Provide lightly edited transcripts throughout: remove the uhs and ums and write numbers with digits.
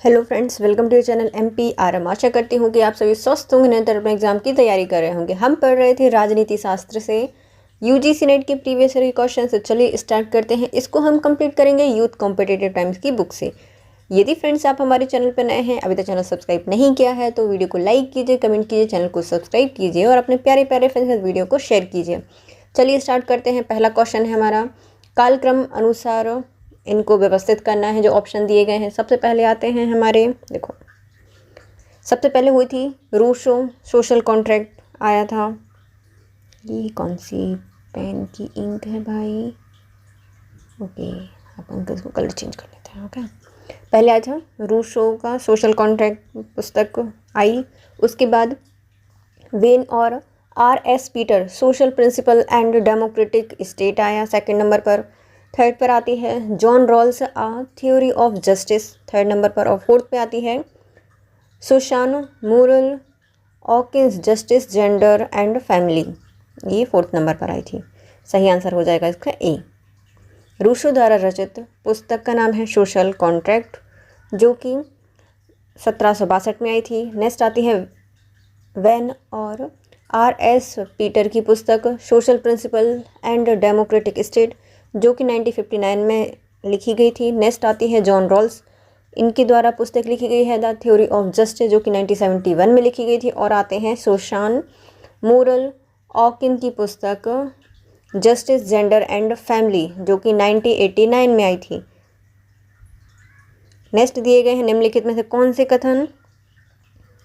Hello friends, welcome to your channel MPRM। आशा करती हूँ कि आप सभी स्वस्थ होंगे, निरंतर अपने एग्जाम की तैयारी कर रहे होंगे। हम पढ़ रहे थे राजनीति शास्त्र से UGC नेट के प्रीवियस ईयर क्वेश्चन से। चलिए स्टार्ट करते हैं। इसको हम कंप्लीट करेंगे यूथ कॉम्पिटिटिव टाइम्स की बुक से। यदि फ्रेंड्स आप हमारे चैनल पर नए हैं, अभी तक चैनल सब्सक्राइब नहीं किया है तो वीडियो को लाइक कीजिए, कमेंट कीजिए, चैनल को सब्सक्राइब कीजिए और अपने प्यारे प्यारे फ्रेंड्स के साथ वीडियो को शेयर कीजिए। चलिए स्टार्ट करते हैं। पहला क्वेश्चन है हमारा, कालक्रम अनुसार इनको व्यवस्थित करना है। जो ऑप्शन दिए गए हैं, सबसे पहले आते हैं हमारे, देखो सबसे पहले हुई थी रूसो सोशल कॉन्ट्रैक्ट आया था। ये कौन सी पेन की इंक है भाई? ओके, अपन इसको कलर चेंज कर लेते हैं। ओके, पहले आया था रूसो का सोशल कॉन्ट्रैक्ट पुस्तक आई। उसके बाद वेन और RS Peter social principle and democratic state आया सेकंड नंबर पर। थर्ड पर आती है John Rawls a theory of justice, third number पर। और फोर्थ पे आती है Susan Moller Okin justice gender and family, ये फोर्थ नंबर पर आई थी। सही आंसर हो जाएगा इसका ए। रूसो द्वारा रचित पुस्तक का नाम है सोशल कॉन्ट्रैक्ट, जो कि 1762 में आई थी। नेक्स्ट आती है वेन और RS पीटर की पुस्तक social principle and democratic state, जो कि 1959 में लिखी गई थी। नेक्स्ट आती है जॉन रॉल्स, इनके द्वारा पुस्तक लिखी गई है द थ्योरी ऑफ जस्टिस, जो कि 1971 में लिखी गई थी। और आते हैं सुशान मूरल ऑकिन की पुस्तक जस्टिस जेंडर एंड फैमिली, जो कि 1989 में आई थी। नेक्स्ट दिए गए हैं निम्नलिखित में से कौन से कथन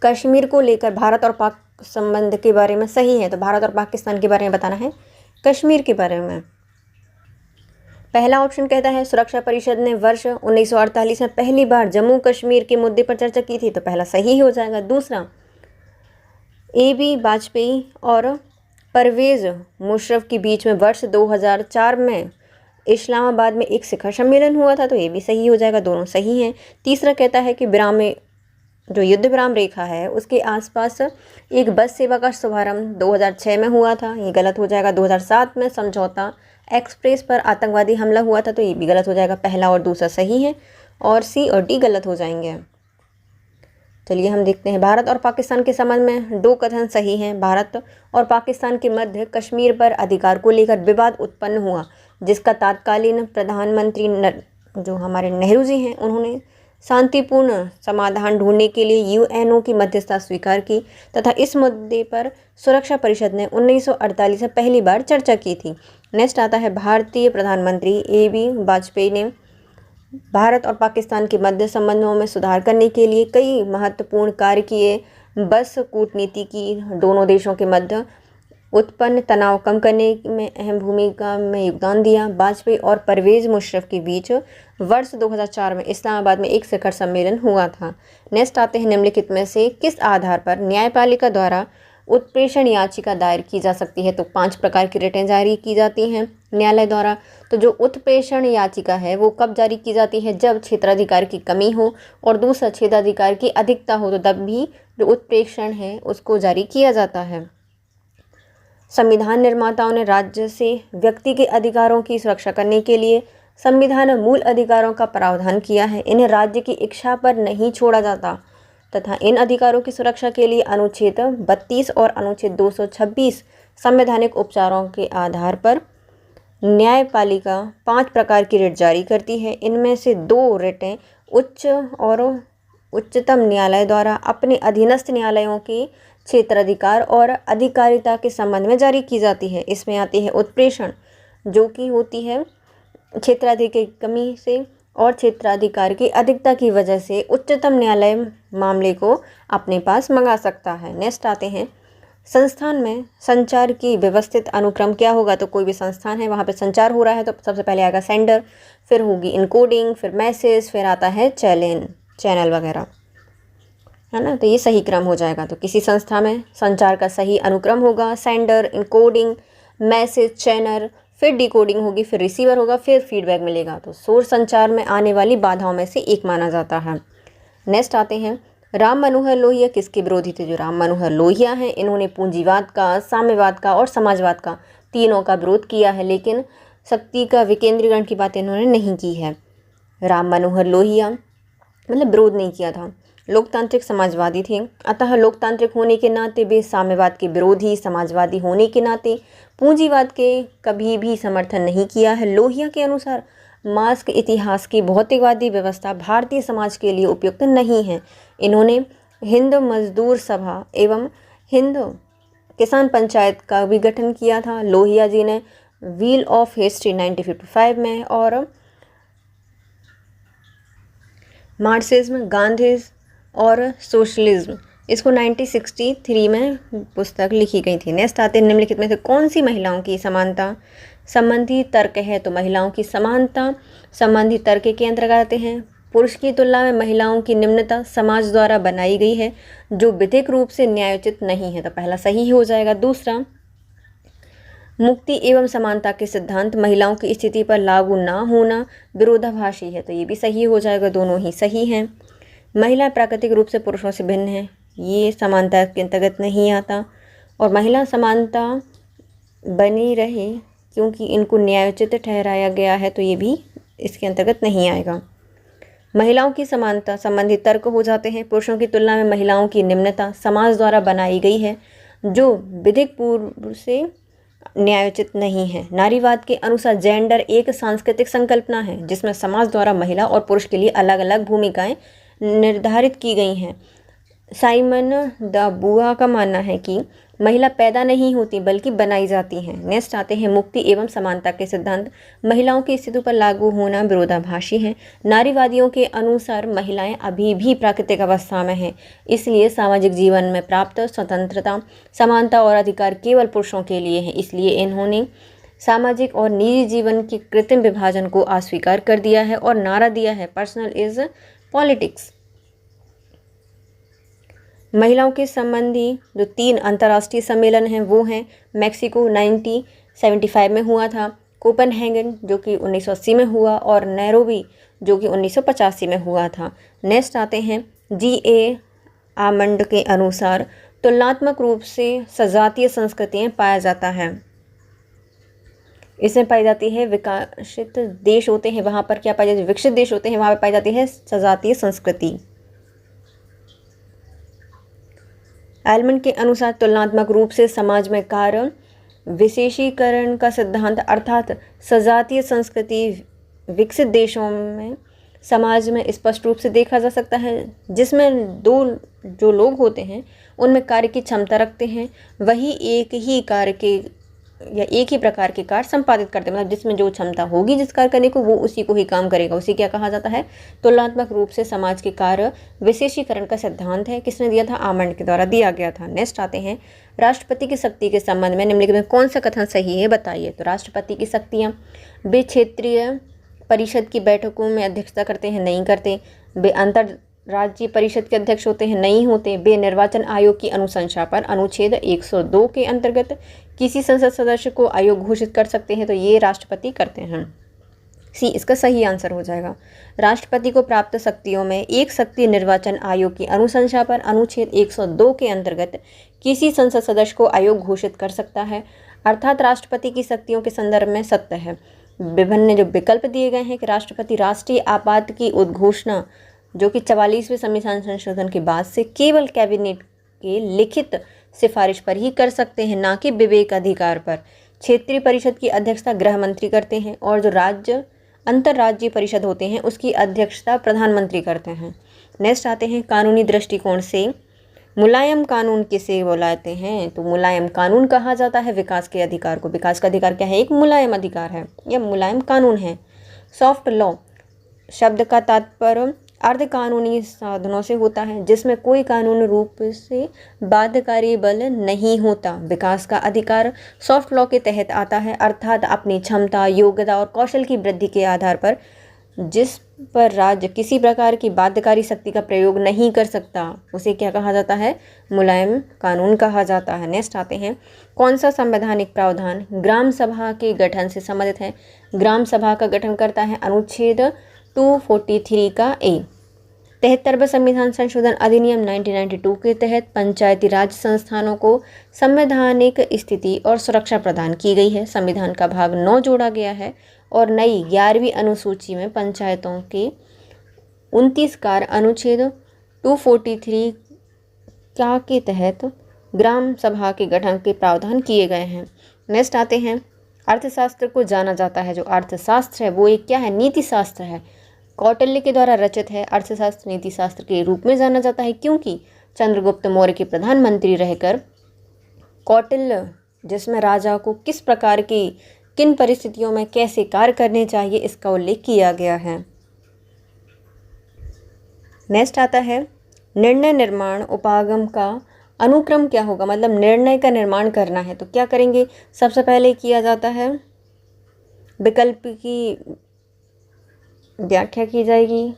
कश्मीर को लेकर भारत और पाक संबंध के बारे में सही है? तो भारत और पाकिस्तान के बारे में बताना है, कश्मीर के बारे में। पहला ऑप्शन कहता है सुरक्षा परिषद ने वर्ष 1948 में पहली बार जम्मू कश्मीर के मुद्दे पर चर्चा की थी, तो पहला सही हो जाएगा। दूसरा, AB वाजपेयी और परवेज मुशर्रफ के बीच में वर्ष 2004 में इस्लामाबाद में एक शिखर सम्मेलन हुआ था, तो ये भी सही हो जाएगा, दोनों सही हैं। तीसरा कहता है कि जो युद्ध विराम रेखा है उसके आसपास एक बस सेवा का शुभारंभ 2006 में हुआ था, ये गलत हो जाएगा। 2007 में समझौता एक्सप्रेस पर आतंकवादी हमला हुआ था, तो ये भी गलत हो जाएगा। पहला और दूसरा सही है और C और D गलत हो जाएंगे। चलिए हम देखते हैं। भारत और पाकिस्तान के संबंध में दो कथन सही हैं। भारत और पाकिस्तान के मध्य कश्मीर पर अधिकार को लेकर विवाद उत्पन्न हुआ, जिसका तत्कालीन प्रधानमंत्री जो हमारे नेहरू जी हैं, उन्होंने शांतिपूर्ण समाधान ढूंढने के लिए UNO की मध्यस्थता स्वीकार की तथा इस मुद्दे पर सुरक्षा परिषद ने 1948 में पहली बार चर्चा की थी। नेक्स्ट आता है भारतीय प्रधानमंत्री AB वाजपेयी ने भारत और पाकिस्तान के मध्य संबंधों में सुधार करने के लिए कई महत्वपूर्ण कार्य किए। बस कूटनीति की दोनों देशों के मध्य उत्पन्न तनाव कम करने में अहम भूमिका में योगदान दिया। वाजपेयी और परवेज मुशर्रफ के बीच वर्ष 2004 में इस्लामाबाद में एक शिखर सम्मेलन हुआ था। नेक्स्ट आते हैं निम्नलिखित में से किस आधार पर न्यायपालिका द्वारा उत्प्रेषण याचिका दायर की जा सकती है? तो 5 प्रकार की रिटें जारी की जाती हैं न्यायालय द्वारा। तो जो उत्प्रेषण याचिका है वो कब जारी की जाती है? जब क्षेत्राधिकार की कमी हो और दूसरा क्षेत्राधिकार की अधिकता हो, तो तब भी जो उत्प्रेषण है उसको जारी किया जाता है। संविधान निर्माताओं ने राज्य से व्यक्ति के अधिकारों की सुरक्षा करने के लिए संविधान में मूल अधिकारों का प्रावधान किया है। इन्हें राज्य की इच्छा पर नहीं छोड़ा जाता तथा इन अधिकारों की सुरक्षा के लिए अनुच्छेद 32 और अनुच्छेद 226 संवैधानिक उपचारों के आधार पर न्यायपालिका 5 प्रकार की रिट जारी करती है। इनमें से 2 रिटें उच्च और उच्चतम न्यायालय द्वारा अपने अधीनस्थ न्यायालयों के क्षेत्राधिकार और अधिकारिता के संबंध में जारी की जाती है। इसमें आती है उत्प्रेषण, जो कि होती है क्षेत्राधिकार की कमी से और क्षेत्राधिकार की अधिकता की वजह से उच्चतम न्यायालय मामले को अपने पास मंगा सकता है। नेक्स्ट आते हैं संस्थान में संचार की व्यवस्थित अनुक्रम क्या होगा? तो कोई भी संस्थान है वहाँ पे संचार हो रहा है तो सबसे पहले आएगा सेंडर, फिर होगी इनकोडिंग, फिर मैसेज, फिर आता है चैनल वगैरह, है ना। तो ये सही क्रम हो जाएगा। तो किसी संस्था में संचार का सही अनुक्रम होगा सेंडर, इनकोडिंग, मैसेज, चैनल, फिर डिकोडिंग होगी, फिर रिसीवर होगा, फिर फीडबैक मिलेगा। तो शोर संचार में आने वाली बाधाओं में से एक माना जाता है। नेक्स्ट आते हैं राम मनोहर लोहिया किसके विरोधी थे? जो राम मनोहर लोहिया हैं, इन्होंने पूंजीवाद का, साम्यवाद का और समाजवाद का, तीनों का विरोध किया है, लेकिन शक्ति का विकेंद्रीकरण की बात इन्होंने नहीं की है। राम मनोहर लोहिया मतलब विरोध नहीं किया था। लोकतांत्रिक समाजवादी थे, अतः लोकतांत्रिक होने के नाते वे साम्यवाद के विरोधी, समाजवादी होने के नाते पूंजीवाद के कभी भी समर्थन नहीं किया है। लोहिया के अनुसार मार्क्स के इतिहास की भौतिकवादी व्यवस्था भारतीय समाज के लिए उपयुक्त नहीं है। इन्होंने हिंद मजदूर सभा एवं हिंद किसान पंचायत का भी गठन किया था। लोहिया जी ने व्हील ऑफ हिस्ट्री 1955 में और मार्क्सिज्म, गांधीज्म और सोशलिज्म इसको 1963 में पुस्तक लिखी गई थी। नेक्स्ट आते निम्नलिखित में से कौन सी महिलाओं की समानता संबंधी तर्क है? तो महिलाओं की समानता संबंधी तर्क के अंतर्गत आते हैं पुरुष की तुलना में महिलाओं की निम्नता समाज द्वारा बनाई गई है जो विधिक रूप से न्यायोचित नहीं है। तो पहला सही हो जाएगा। दूसरा, मुक्ति एवं समानता के सिद्धांत महिलाओं की स्थिति पर लागू ना होना विरोधाभासी है। तो ये भी सही हो जाएगा, दोनों ही सही हैं। महिला प्राकृतिक रूप से पुरुषों से भिन्न है, ये समानता के अंतर्गत नहीं आता। और महिला समानता बनी रहे क्योंकि इनको न्यायोचित ठहराया गया है, तो ये भी इसके अंतर्गत नहीं आएगा। महिलाओं की समानता संबंधी तर्क हो जाते हैं पुरुषों की तुलना में महिलाओं की निम्नता समाज द्वारा बनाई गई है जो विधिक पूर्व से न्यायोचित नहीं है। नारीवाद के अनुसार जेंडर एक सांस्कृतिक संकल्पना है जिसमें समाज द्वारा महिला और पुरुष के लिए अलग अलग भूमिकाएं निर्धारित की गई हैं। साइमन द बुआ का मानना है कि महिला पैदा नहीं होती बल्कि बनाई जाती हैं। नेक्स्ट आते हैं मुक्ति एवं समानता के सिद्धांत महिलाओं की स्थिति पर लागू होना विरोधाभासी है। नारीवादियों के अनुसार महिलाएं अभी भी प्राकृतिक अवस्था में हैं, इसलिए सामाजिक जीवन में प्राप्त स्वतंत्रता, समानता और अधिकार केवल पुरुषों के लिए हैं। इसलिए इन्होंने सामाजिक और निजी जीवन के कृत्रिम विभाजन को अस्वीकार कर दिया है और नारा दिया है पर्सनल इज पॉलिटिक्स। महिलाओं के संबंधी जो 3 अंतर्राष्ट्रीय सम्मेलन हैं वो हैं मैक्सिको 1975 में हुआ था, कोपेनहेगन जो कि 1980 में हुआ और नैरोबी जो कि 1985 में हुआ था। नेक्स्ट आते हैं G.A. आमंड के अनुसार तुलनात्मक रूप से सजातीय संस्कृतियाँ पाया जाता है। इसमें पाई जाती है विकसित देश होते हैं वहाँ पर क्या पाई जाती है, विकसित देश होते हैं वहाँ पर पाई जाती है सजातीय संस्कृति। एलमंड के अनुसार तुलनात्मक रूप से समाज में कार्य विशेषीकरण का सिद्धांत अर्थात सजातीय संस्कृति विकसित देशों में समाज में स्पष्ट रूप से देखा जा सकता है जिसमें 2 जो लोग होते हैं उनमें कार्य की क्षमता रखते हैं, वही एक ही कार्य के या एक ही प्रकार के कार्य संपादित करते हैं। मतलब जिसमें जो क्षमता होगी जिस कार्य करने को वो उसी को ही काम करेगा, उसी क्या कहा जाता है तुलनात्मक रूप से समाज के कार्य विशेषीकरण का सिद्धांत है। किसने दिया था? आमंड के द्वारा दिया गया था। नेक्स्ट आते हैं राष्ट्रपति की शक्ति के संबंध में निम्नलिखित में कौन सा कथन सही है बताइए। तो राष्ट्रपति की शक्तियाँ, वे क्षेत्रीय परिषद की बैठकों में अध्यक्षता करते हैं, नहीं करते। वे अंतर्राज्यीय परिषद के अध्यक्ष होते हैं, नहीं होते। वे निर्वाचन आयोग की अनुशंसा पर अनुच्छेद 102 के अंतर्गत किसी संसद सदस्य को आयोग घोषित कर सकते हैं, तो ये राष्ट्रपति करते हैं। सी इसका सही आंसर हो जाएगा। राष्ट्रपति को प्राप्त शक्तियों में एक शक्ति निर्वाचन आयोग की अनुशंसा पर अनुच्छेद 102 के अंतर्गत किसी संसद सदस्य को आयोग घोषित कर सकता है, अर्थात राष्ट्रपति की शक्तियों के संदर्भ में सत्य है। विभिन्न जो विकल्प दिए गए हैं कि राष्ट्रपति राष्ट्रीय आपात की उद्घोषणा जो कि 44वें संविधान संशोधन के बाद से केवल कैबिनेट के लिखित सिफारिश पर ही कर सकते हैं, ना कि विवेक अधिकार पर। क्षेत्रीय परिषद की अध्यक्षता गृह मंत्री करते हैं और जो राज्य अंतर्राज्यीय परिषद होते हैं उसकी अध्यक्षता प्रधानमंत्री करते हैं। नेक्स्ट आते हैं कानूनी दृष्टिकोण से मुलायम कानून किसे बुलाते हैं? तो मुलायम कानून कहा जाता है विकास के अधिकार को। विकास का अधिकार क्या है? एक मुलायम अधिकार है या मुलायम कानून है। सॉफ्ट लॉ शब्द का तात्पर्य अर्ध कानूनी साधनों से होता है जिसमें कोई कानूनी रूप से बाध्यकारी बल नहीं होता। विकास का अधिकार सॉफ्ट लॉ के तहत आता है, अर्थात अपनी क्षमता, योग्यता और कौशल की वृद्धि के आधार पर जिस पर राज्य किसी प्रकार की बाध्यकारी शक्ति का प्रयोग नहीं कर सकता उसे क्या कहा जाता है? मुलायम कानून कहा जाता है। नेक्स्ट आते हैं कौन सा संवैधानिक प्रावधान ग्राम सभा के गठन से संबंधित है? ग्राम सभा का गठन करता है अनुच्छेद 243 का ए। 73वें संविधान संशोधन अधिनियम 1992 के तहत पंचायती राज संस्थानों को संवैधानिक स्थिति और सुरक्षा प्रदान की गई है। संविधान का भाग 9 जोड़ा गया है और नई 11वीं अनुसूची में पंचायतों के 29 कार अनुच्छेद 243 क्या के तहत ग्राम सभा के गठन के प्रावधान किए गए हैं। नेक्स्ट आते हैं, अर्थशास्त्र को जाना जाता है, जो अर्थशास्त्र है वो एक क्या है, नीति शास्त्र है। कौटिल्य के द्वारा रचित है। अर्थशास्त्र नीति शास्त्र के रूप में जाना जाता है क्योंकि चंद्रगुप्त मौर्य के प्रधानमंत्री रहकर कौटिल्य, जिसमें राजा को किस प्रकार की किन परिस्थितियों में कैसे कार्य करने चाहिए इसका उल्लेख किया गया है। नेक्स्ट आता है, निर्णय निर्माण उपागम का अनुक्रम क्या होगा, मतलब निर्णय का निर्माण करना है तो क्या करेंगे। सबसे पहले किया जाता है विकल्प की व्याख्या की जाएगी,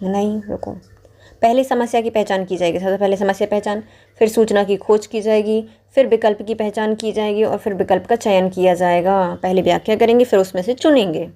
नहीं रुको, पहले समस्या की पहचान की जाएगी। सबसे पहले समस्या पहचान, फिर सूचना की खोज की जाएगी, फिर विकल्प की पहचान की जाएगी और फिर विकल्प का चयन किया जाएगा। पहले व्याख्या करेंगे फिर उसमें से चुनेंगे।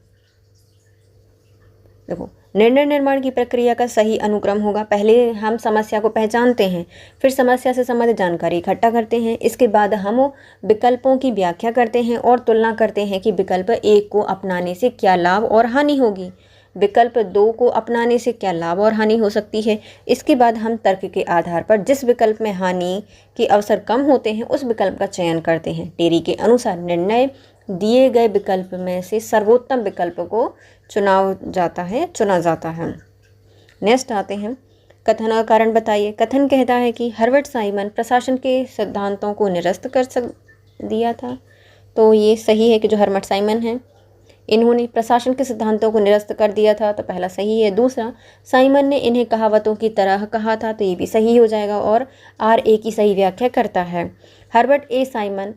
देखो, निर्णय निर्माण की प्रक्रिया का सही अनुक्रम होगा, पहले हम समस्या को पहचानते हैं, फिर समस्या से संबंधित जानकारी इकट्ठा करते हैं, इसके बाद हम विकल्पों की व्याख्या करते हैं और तुलना करते हैं कि विकल्प 1 को अपनाने से क्या लाभ और हानि होगी, विकल्प 2 को अपनाने से क्या लाभ और हानि हो सकती है। इसके बाद हम तर्क के आधार पर जिस विकल्प में हानि के अवसर कम होते हैं उस विकल्प का चयन करते हैं। टेरी के अनुसार निर्णय दिए गए विकल्प में से सर्वोत्तम विकल्प को चुना जाता है। नेक्स्ट आते हैं, कथन और कारण बताइए। कथन कहता है कि हर्बर्ट साइमन प्रशासन के सिद्धांतों को निरस्त कर दिया था, तो ये सही है कि जो हर्बर्ट साइमन हैं इन्होंने प्रशासन के सिद्धांतों को निरस्त कर दिया था, तो पहला सही है। दूसरा, साइमन ने इन्हें कहावतों की तरह कहा था, तो ये भी सही हो जाएगा और RA की सही व्याख्या करता है। हर्बर्ट ए साइमन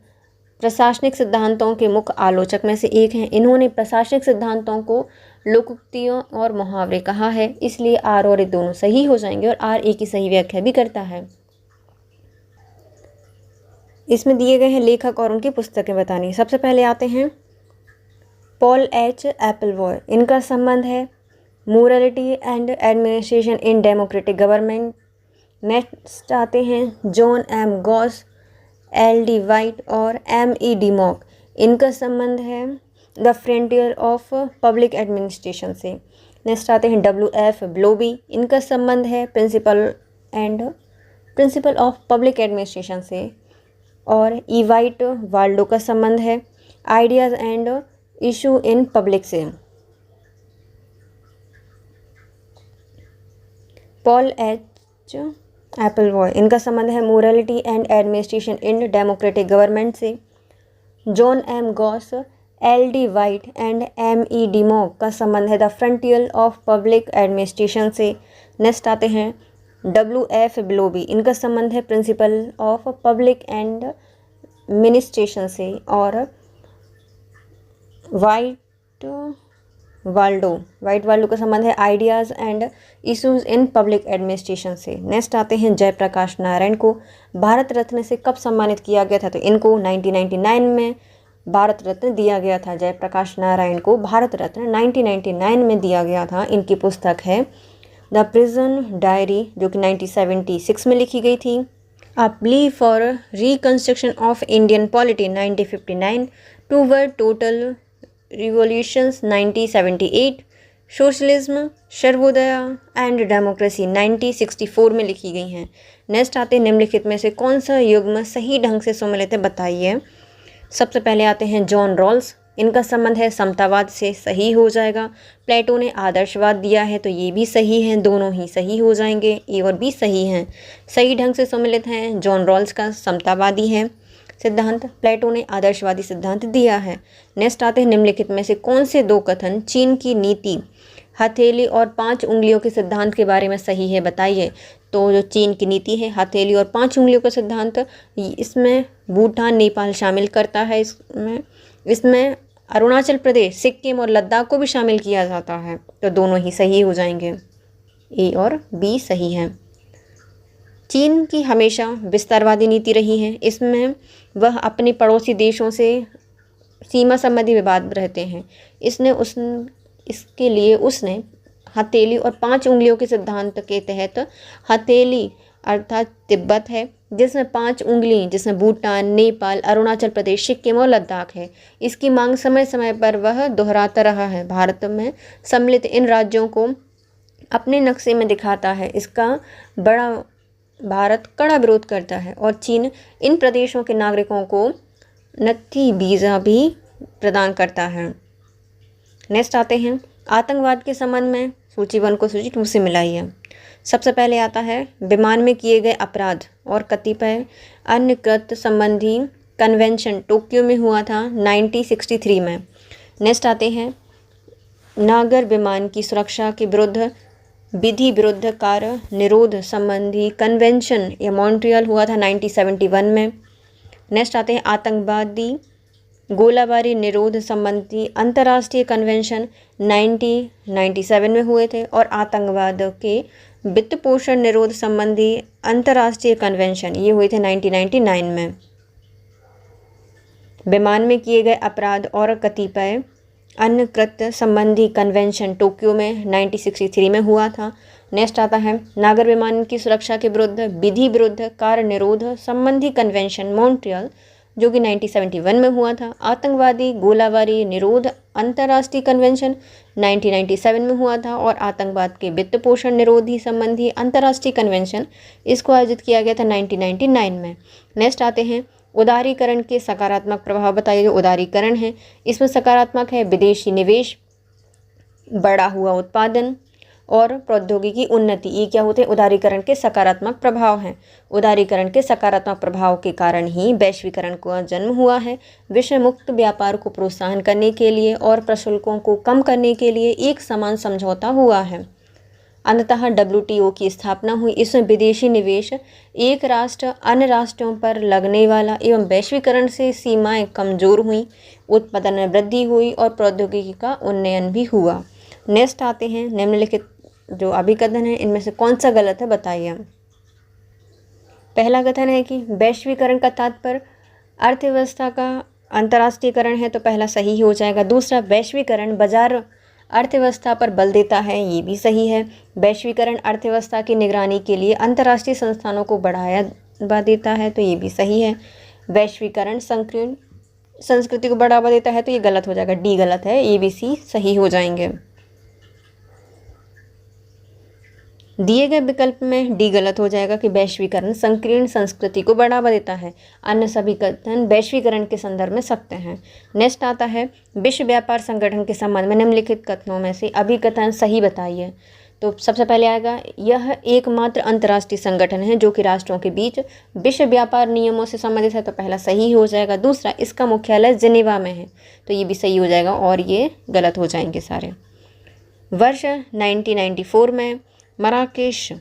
प्रशासनिक सिद्धांतों के मुख्य आलोचक में से एक हैं। इन्होंने प्रशासनिक सिद्धांतों को लोकोक्तियों और मुहावरे कहा है, इसलिए R और A दोनों सही हो जाएंगे और RA की सही व्याख्या भी करता है। इसमें दिए गए हैं लेखक और उनकी पुस्तकें बतानी। सबसे पहले आते हैं पॉल H. एपलवॉय, इनका संबंध है morality and administration in democratic government. Next आते हैं John M. Gaus, L.D. White और M.E. डिमॉक, इनका संबंध है the frontier of public administration से। नेक्स्ट आते हैं W.F. ब्लोबी, इनका संबंध है प्रिंसिपल ऑफ पब्लिक एडमिनिस्ट्रेशन से। और E. वाइट वाल्डो का संबंध है ideas and issue in public से। Paul H. एपलवॉय, इनका संबंध है morality and administration in democratic government से। John M. Gaus, L.D. White and M.E. Dimock का संबंध है the frontier of public administration से। नेक्स्ट आते हैं W.F. ब्लोबी, इनका संबंध है principle of public and administration से। और वाइट वाल्डो का संबंध है ideas and issues in public administration से। नेक्स्ट आते हैं जयप्रकाश नारायण को भारत रत्न से कब सम्मानित किया गया था, तो इनको 1999 में भारत रत्न दिया गया था। जयप्रकाश नारायण को भारत रत्न 1999 में दिया गया था। इनकी पुस्तक है द प्रिजन डायरी, जो कि 1976 में लिखी गई थी। अ plea for reconstruction of Indian polity 1959, toward total revolutions 1978, socialism, Sarvodaya and democracy 1964 में लिखी गई हैं। नेक्स्ट आते हैं निम्नलिखित में से कौन सा युग्म सही ढंग से सम्मिलित है, बताइए। सबसे पहले आते हैं जॉन रॉल्स, इनका संबंध है समतावाद से, सही हो जाएगा। प्लेटो ने आदर्शवाद दिया है, तो ये भी सही है, दोनों ही सही हो जाएंगे, ए और बी सही हैं। सही ढंग से सम्मिलित हैं जॉन रॉल्स का समतावादी है सिद्धांत, प्लेटो ने आदर्शवादी सिद्धांत दिया है। नेक्स्ट आते हैं निम्नलिखित में से कौन से दो कथन चीन की नीति, हथेली और 5 उंगलियों के सिद्धांत के बारे में सही है, बताइए। तो जो चीन की नीति है, हथेली और 5 उंगलियों का सिद्धांत, इसमें भूटान नेपाल शामिल करता है। इसमें अरुणाचल प्रदेश, सिक्किम और लद्दाख को भी शामिल किया जाता है, तो दोनों ही सही हो जाएंगे, ए और बी सही है। चीन की हमेशा विस्तारवादी नीति रही है, इसमें वह अपने पड़ोसी देशों से सीमा संबंधी विवाद रहते हैं। इसके लिए उसने हथेली और 5 उंगलियों के सिद्धांत के तहत हथेली अर्थात तिब्बत है, जिसमें 5 उंगली, जिसमें भूटान, नेपाल, अरुणाचल प्रदेश, सिक्किम और लद्दाख है। इसकी मांग समय समय पर वह दोहराता रहा है। भारत में सम्मिलित इन राज्यों को अपने नक्शे में दिखाता है। इसका बड़ा भारत कड़ा विरोध करता है और चीन इन प्रदेशों के नागरिकों को नत्थी वीज़ा भी प्रदान करता है। नेक्स्ट आते हैं आतंकवाद के संबंध में। सूची 1 को सूची 2 से मिलाइए। सबसे पहले आता है विमान में किए गए अपराध और कतिपय अन्य कृत्य संबंधी कन्वेंशन टोक्यो में हुआ था 1963 में। नेक्स्ट आते हैं नागर विमान की सुरक्षा के विरुद्ध विधि विरुद्ध कार्य निरोध संबंधी कन्वेंशन या मॉन्ट्रियल हुआ था 1971 में। नेक्स्ट आते हैं आतंकवादी गोलाबारी निरोध संबंधी अंतर्राष्ट्रीय कन्वेंशन 1997 में हुए थे और आतंकवाद के वित्त पोषण निरोध संबंधी अंतर्राष्ट्रीय कन्वेंशन ये हुए थे 1999 में। विमान में किए गए अपराध और कतिपय अन्य कृत्य संबंधी कन्वेंशन टोक्यो में 1963 में हुआ था। नेक्स्ट आता है नागर विमान की सुरक्षा के विरुद्ध विधि विरुद्ध कार्य निरोध संबंधी कन्वेंशन मॉन्ट्रियल जो कि 1971 में हुआ था। आतंकवादी गोलाबारी निरोध अंतर्राष्ट्रीय कन्वेंशन 1997 में हुआ था और आतंकवाद के वित्त पोषण निरोधी संबंधी अंतर्राष्ट्रीय कन्वेंशन इसको आयोजित किया गया था 1999 में। नेक्स्ट आते हैं उदारीकरण के सकारात्मक प्रभाव बताइए। जो उदारीकरण है इसमें सकारात्मक है विदेशी निवेश, बढ़ा हुआ उत्पादन और प्रौद्योगिकी उन्नति। ये क्या होते हैं उदारीकरण के सकारात्मक प्रभाव हैं। उदारीकरण के सकारात्मक प्रभाव के कारण ही वैश्वीकरण का जन्म हुआ है। विश्व मुक्त व्यापार को प्रोत्साहन करने के लिए और प्रशुल्कों को कम करने के लिए एक समान समझौता हुआ है। अंततः WTO की स्थापना हुई। इसमें विदेशी निवेश, एक राष्ट्र अन्य राष्ट्रों पर लगने वाला एवं वैश्वीकरण से सीमाएं कमज़ोर हुई, उत्पादन में वृद्धि हुई और प्रौद्योगिकी का उन्नयन भी हुआ। नेक्स्ट आते हैं निम्नलिखित जो अभिकथन है इनमें से कौन सा गलत है बताइए। पहला कथन है कि वैश्वीकरण का तात्पर्य अर्थव्यवस्था का अंतर्राष्ट्रीयकरण है, तो पहला सही हो जाएगा। दूसरा वैश्वीकरण बाजार अर्थव्यवस्था पर बल देता है, ये भी सही है। वैश्वीकरण अर्थव्यवस्था की निगरानी के लिए अंतर्राष्ट्रीय संस्थानों को बढ़ावा देता है, तो ये भी सही है। वैश्वीकरण संकीर्ण संस्कृति को बढ़ावा देता है, तो ये गलत हो जाएगा, डी गलत है, ए बी सी सही हो जाएंगे। दिए गए विकल्प में डी गलत हो जाएगा कि वैश्वीकरण संकीर्ण संस्कृति को बढ़ावा देता है। अन्य सभी कथन वैश्वीकरण के संदर्भ में सत्य हैं। नेक्स्ट आता है विश्व व्यापार संगठन के संबंध में निम्नलिखित कथनों में से अभिकथन सही बताइए। तो सबसे पहले आएगा यह एकमात्र अंतर्राष्ट्रीय संगठन है जो कि राष्ट्रों के बीच विश्व व्यापार नियमों से संबंधित है, तो पहला सही हो जाएगा। दूसरा इसका मुख्यालय जिनेवा में है, तो ये भी सही हो जाएगा और ये गलत हो जाएंगे सारे। वर्ष 1994 में मराकेश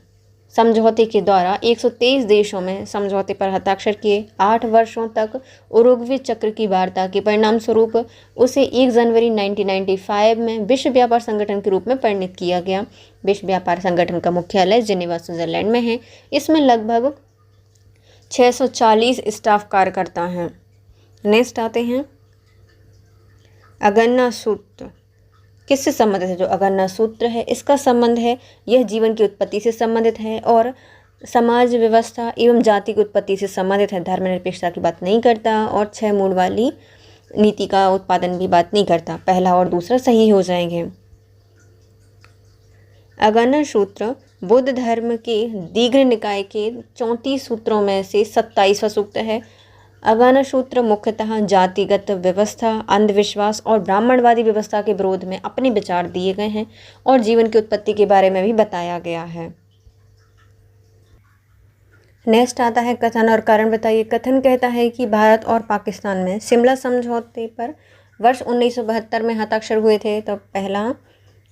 समझौते के द्वारा 123 देशों में समझौते पर हस्ताक्षर किए। 8 वर्षों तक उरुग्वे चक्र की वार्ता के परिणाम स्वरूप उसे 1 जनवरी 1995 में विश्व व्यापार संगठन के रूप में परिणत किया गया। विश्व व्यापार संगठन का मुख्यालय जिनेवा स्विट्जरलैंड में है। इसमें लगभग 640 स्टाफ कार्य करता है। नेक्स्ट आते हैं अगन्ना सूत्र किससे संबंधित है। जो अगन्ना सूत्र है इसका संबंध है यह जीवन की उत्पत्ति से संबंधित है और समाज व्यवस्था एवं जाति की उत्पत्ति से संबंधित है। धर्मनिरपेक्षता की बात नहीं करता और 6 मूल वाली नीति का उत्पादन भी बात नहीं करता। पहला और दूसरा सही हो जाएंगे। अगन्ना सूत्र बुद्ध धर्म के दीघ्र निकाय के 34 सूत्रों में से 27वां सूत्र है। अगन्ना सूत्र मुख्यतः जातिगत व्यवस्था, अंधविश्वास और ब्राह्मणवादी व्यवस्था के विरोध में अपने विचार दिए गए हैं और जीवन की उत्पत्ति के बारे में भी बताया गया है। नेक्स्ट आता है कथन और कारण बताइए। कथन कहता है कि भारत और पाकिस्तान में शिमला समझौते पर वर्ष 1972 में हस्ताक्षर हुए थे, तो पहला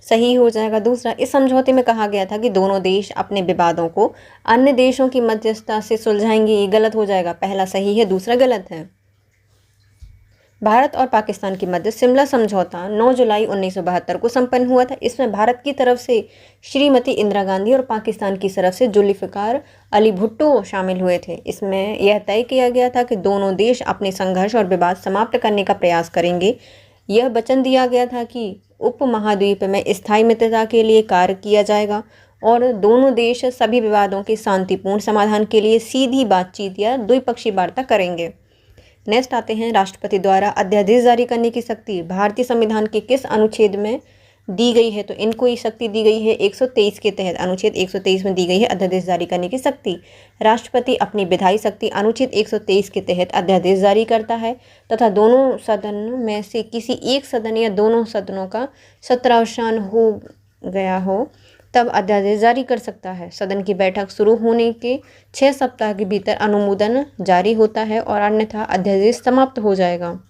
सही हो जाएगा। दूसरा इस समझौते में कहा गया था कि दोनों देश अपने विवादों को अन्य देशों की मध्यस्थता से सुलझाएंगे, ये गलत हो जाएगा। पहला सही है, दूसरा गलत है। भारत और पाकिस्तान के मध्य शिमला समझौता 9 जुलाई 1972 को संपन्न हुआ था। इसमें भारत की तरफ से श्रीमती इंदिरा गांधी और पाकिस्तान की तरफ से जुल्फ़िकार अली भुट्टो शामिल हुए थे। इसमें यह तय किया गया था कि दोनों देश अपने संघर्ष और विवाद समाप्त करने का प्रयास करेंगे। यह वचन दिया गया था कि उपमहाद्वीप में स्थायी मित्रता के लिए कार्य किया जाएगा और दोनों देश सभी विवादों के शांतिपूर्ण समाधान के लिए सीधी बातचीत या द्विपक्षीय वार्ता करेंगे। नेक्स्ट आते हैं राष्ट्रपति द्वारा अध्यादेश जारी करने की शक्ति भारतीय संविधान के किस अनुच्छेद में दी गई है? तो इनको ये शक्ति दी गई है 123 के तहत, अनुच्छेद 123 में दी गई है अध्यादेश जारी करने की शक्ति। राष्ट्रपति अपनी विधायी शक्ति अनुच्छेद 123 के तहत अध्यादेश जारी करता है तथा दोनों सदन में से किसी एक सदन या दोनों सदनों का सत्रावसान हो गया हो तब अध्यादेश जारी कर सकता है। सदन की बैठक शुरू होने के 6 सप्ताह के भीतर अनुमोदन जारी होता है और अन्यथा अध्यादेश समाप्त हो जाएगा।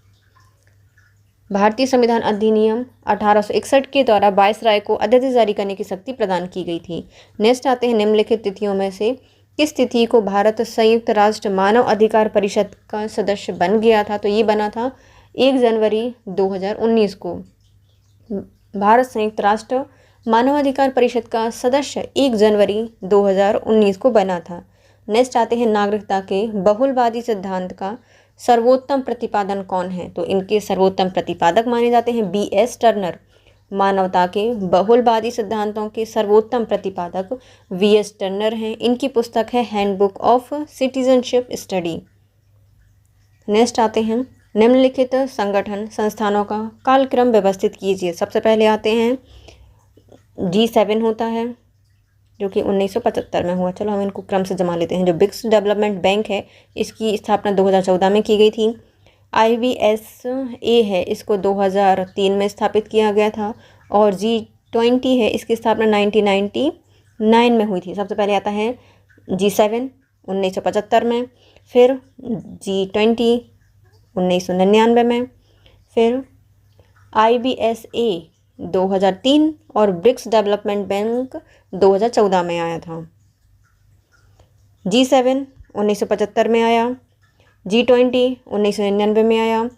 भारतीय संविधान अधिनियम 1861 के द्वारा वायसराय को अध्यादेश जारी करने की शक्ति प्रदान की गई थी। नेक्स्ट आते हैं निम्नलिखित तिथियों में से किस तिथि को भारत संयुक्त राष्ट्र मानव अधिकार परिषद का सदस्य बन गया था? तो ये बना था 1 जनवरी 2019 को। भारत संयुक्त राष्ट्र मानवाधिकार परिषद का सदस्य 1 जनवरी 2019 को बना था। नेक्स्ट आते हैं नागरिकता के बहुलवादी सिद्धांत का सर्वोत्तम प्रतिपादन कौन है? तो इनके सर्वोत्तम प्रतिपादक माने जाते हैं B.S. टर्नर। मानवता के बहुलवादी सिद्धांतों के सर्वोत्तम प्रतिपादक V.S. टर्नर हैं। इनकी पुस्तक है handbook of citizenship study. Next आते हैं निम्नलिखित संगठन संस्थानों का कालक्रम व्यवस्थित कीजिए। सबसे पहले आते हैं G7 होता है जो कि 1975 में हुआ। चलो हम इनको क्रम से जमा लेते हैं। जो ब्रिक्स डेवलपमेंट बैंक है इसकी स्थापना 2014 में की गई थी। IBSA है इसको 2003 में स्थापित किया गया था और G20 है इसकी स्थापना 1999 में हुई थी। सबसे पहले आता है G7 1975 में, फिर G20 1999 में, फिर IBSA 2003 और ब्रिक्स डेवलपमेंट बैंक 2014 में आया था। G7 1975 में आया, G20 1999 में आया,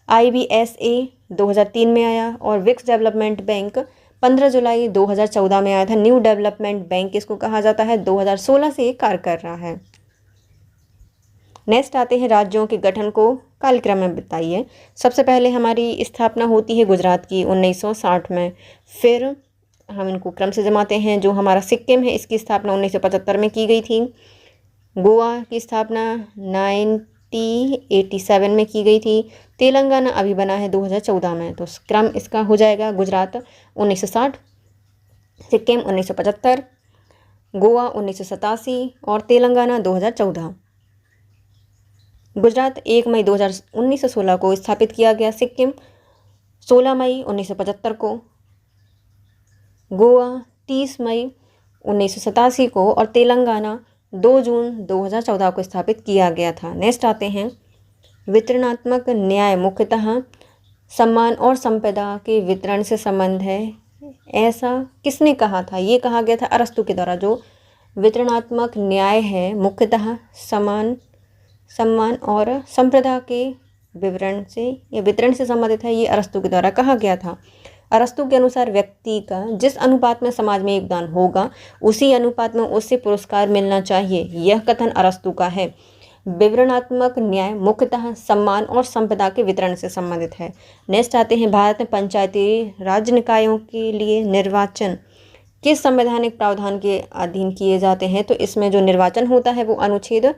IBSA 2003 में आया और ब्रिक्स डेवलपमेंट बैंक 15 जुलाई 2014 में आया था। न्यू डेवलपमेंट बैंक इसको कहा जाता है। 2016 से ये कार्य कर रहा है। नेक्स्ट आते हैं राज्यों के गठन को कालक्रम में बताइए। सबसे पहले हमारी स्थापना होती है गुजरात की 1960 में। फिर हम इनको क्रम से जमाते हैं। जो हमारा सिक्किम है इसकी स्थापना 1975 में की गई थी। गोवा की स्थापना 1987 में की गई थी। तेलंगाना अभी बना है 2014 में। तो क्रम इसका हो जाएगा गुजरात 1960, सिक्किम 1975, गोवा 1987 और तेलंगाना 2014। गुजरात 1 मई 1916 को स्थापित किया गया, सिक्किम 16 मई 1975 को, गोवा 30 मई 1987 को और तेलंगाना 2 जून 2014 को स्थापित किया गया था। नेक्स्ट आते हैं वितरणात्मक न्याय मुख्यतः सम्मान और संपदा के वितरण से संबंध है, ऐसा किसने कहा था? ये कहा गया था अरस्तु के द्वारा। जो वितरणात्मक न्याय है मुख्यतः सम्मान और संप्रदा के विवरण से या वितरण से संबंधित है, ये अरस्तु के द्वारा कहा गया था। अरस्तु के अनुसार व्यक्ति का जिस अनुपात में समाज में योगदान होगा उसी अनुपात में उससे पुरस्कार मिलना चाहिए, यह कथन अरस्तु का है। विवरणात्मक न्याय मुख्यतः सम्मान और संपदा के वितरण से संबंधित है। नेक्स्ट आते हैं भारत में पंचायती राज निकायों के लिए निर्वाचन किस संवैधानिक प्रावधान के अधीन किए जाते हैं? तो इसमें जो निर्वाचन होता है वो अनुच्छेद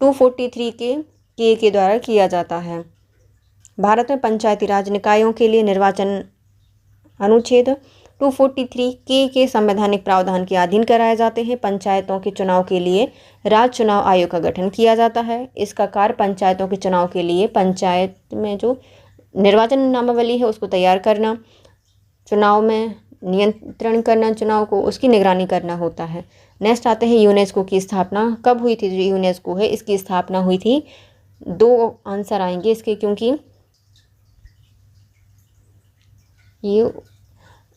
243 के द्वारा किया जाता है। भारत में पंचायती राज निकायों के लिए निर्वाचन अनुच्छेद 243 के संवैधानिक प्रावधान के अधीन कराए जाते हैं। पंचायतों के चुनाव के लिए राज्य चुनाव आयोग का गठन किया जाता है। इसका कार्य पंचायतों के चुनाव के लिए पंचायत में जो निर्वाचन नामावली है उसको तैयार करना, चुनाव में नियंत्रण करना, चुनाव को उसकी निगरानी करना होता है। नेक्स्ट आते हैं यूनेस्को की स्थापना कब हुई थी? जो यूनेस्को है इसकी स्थापना हुई थी, 2 आंसर आएंगे इसके, क्योंकि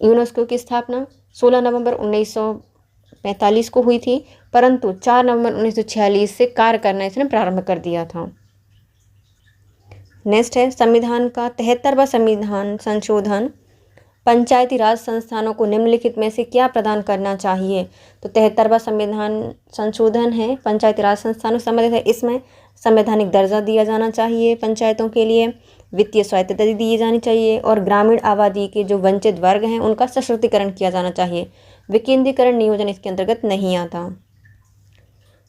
यूनेस्को की स्थापना 16 नवंबर 1945 को हुई थी, परंतु 4 नवंबर 1946 से कार्य करना इसने प्रारंभ कर दिया था। नेक्स्ट है संविधान का 73वां संविधान संशोधन पंचायती राज संस्थानों को निम्नलिखित में से क्या प्रदान करना चाहिए? तो 73वां संविधान संशोधन है पंचायती राज संस्थानों से संबंधित है। इसमें संवैधानिक दर्जा दिया जाना चाहिए, पंचायतों के लिए वित्तीय स्वायत्तता दी जानी चाहिए और ग्रामीण आबादी के जो वंचित वर्ग हैं उनका सशक्तिकरण किया जाना चाहिए। विकेंद्रीकरण नियोजन इसके अंतर्गत नहीं आता।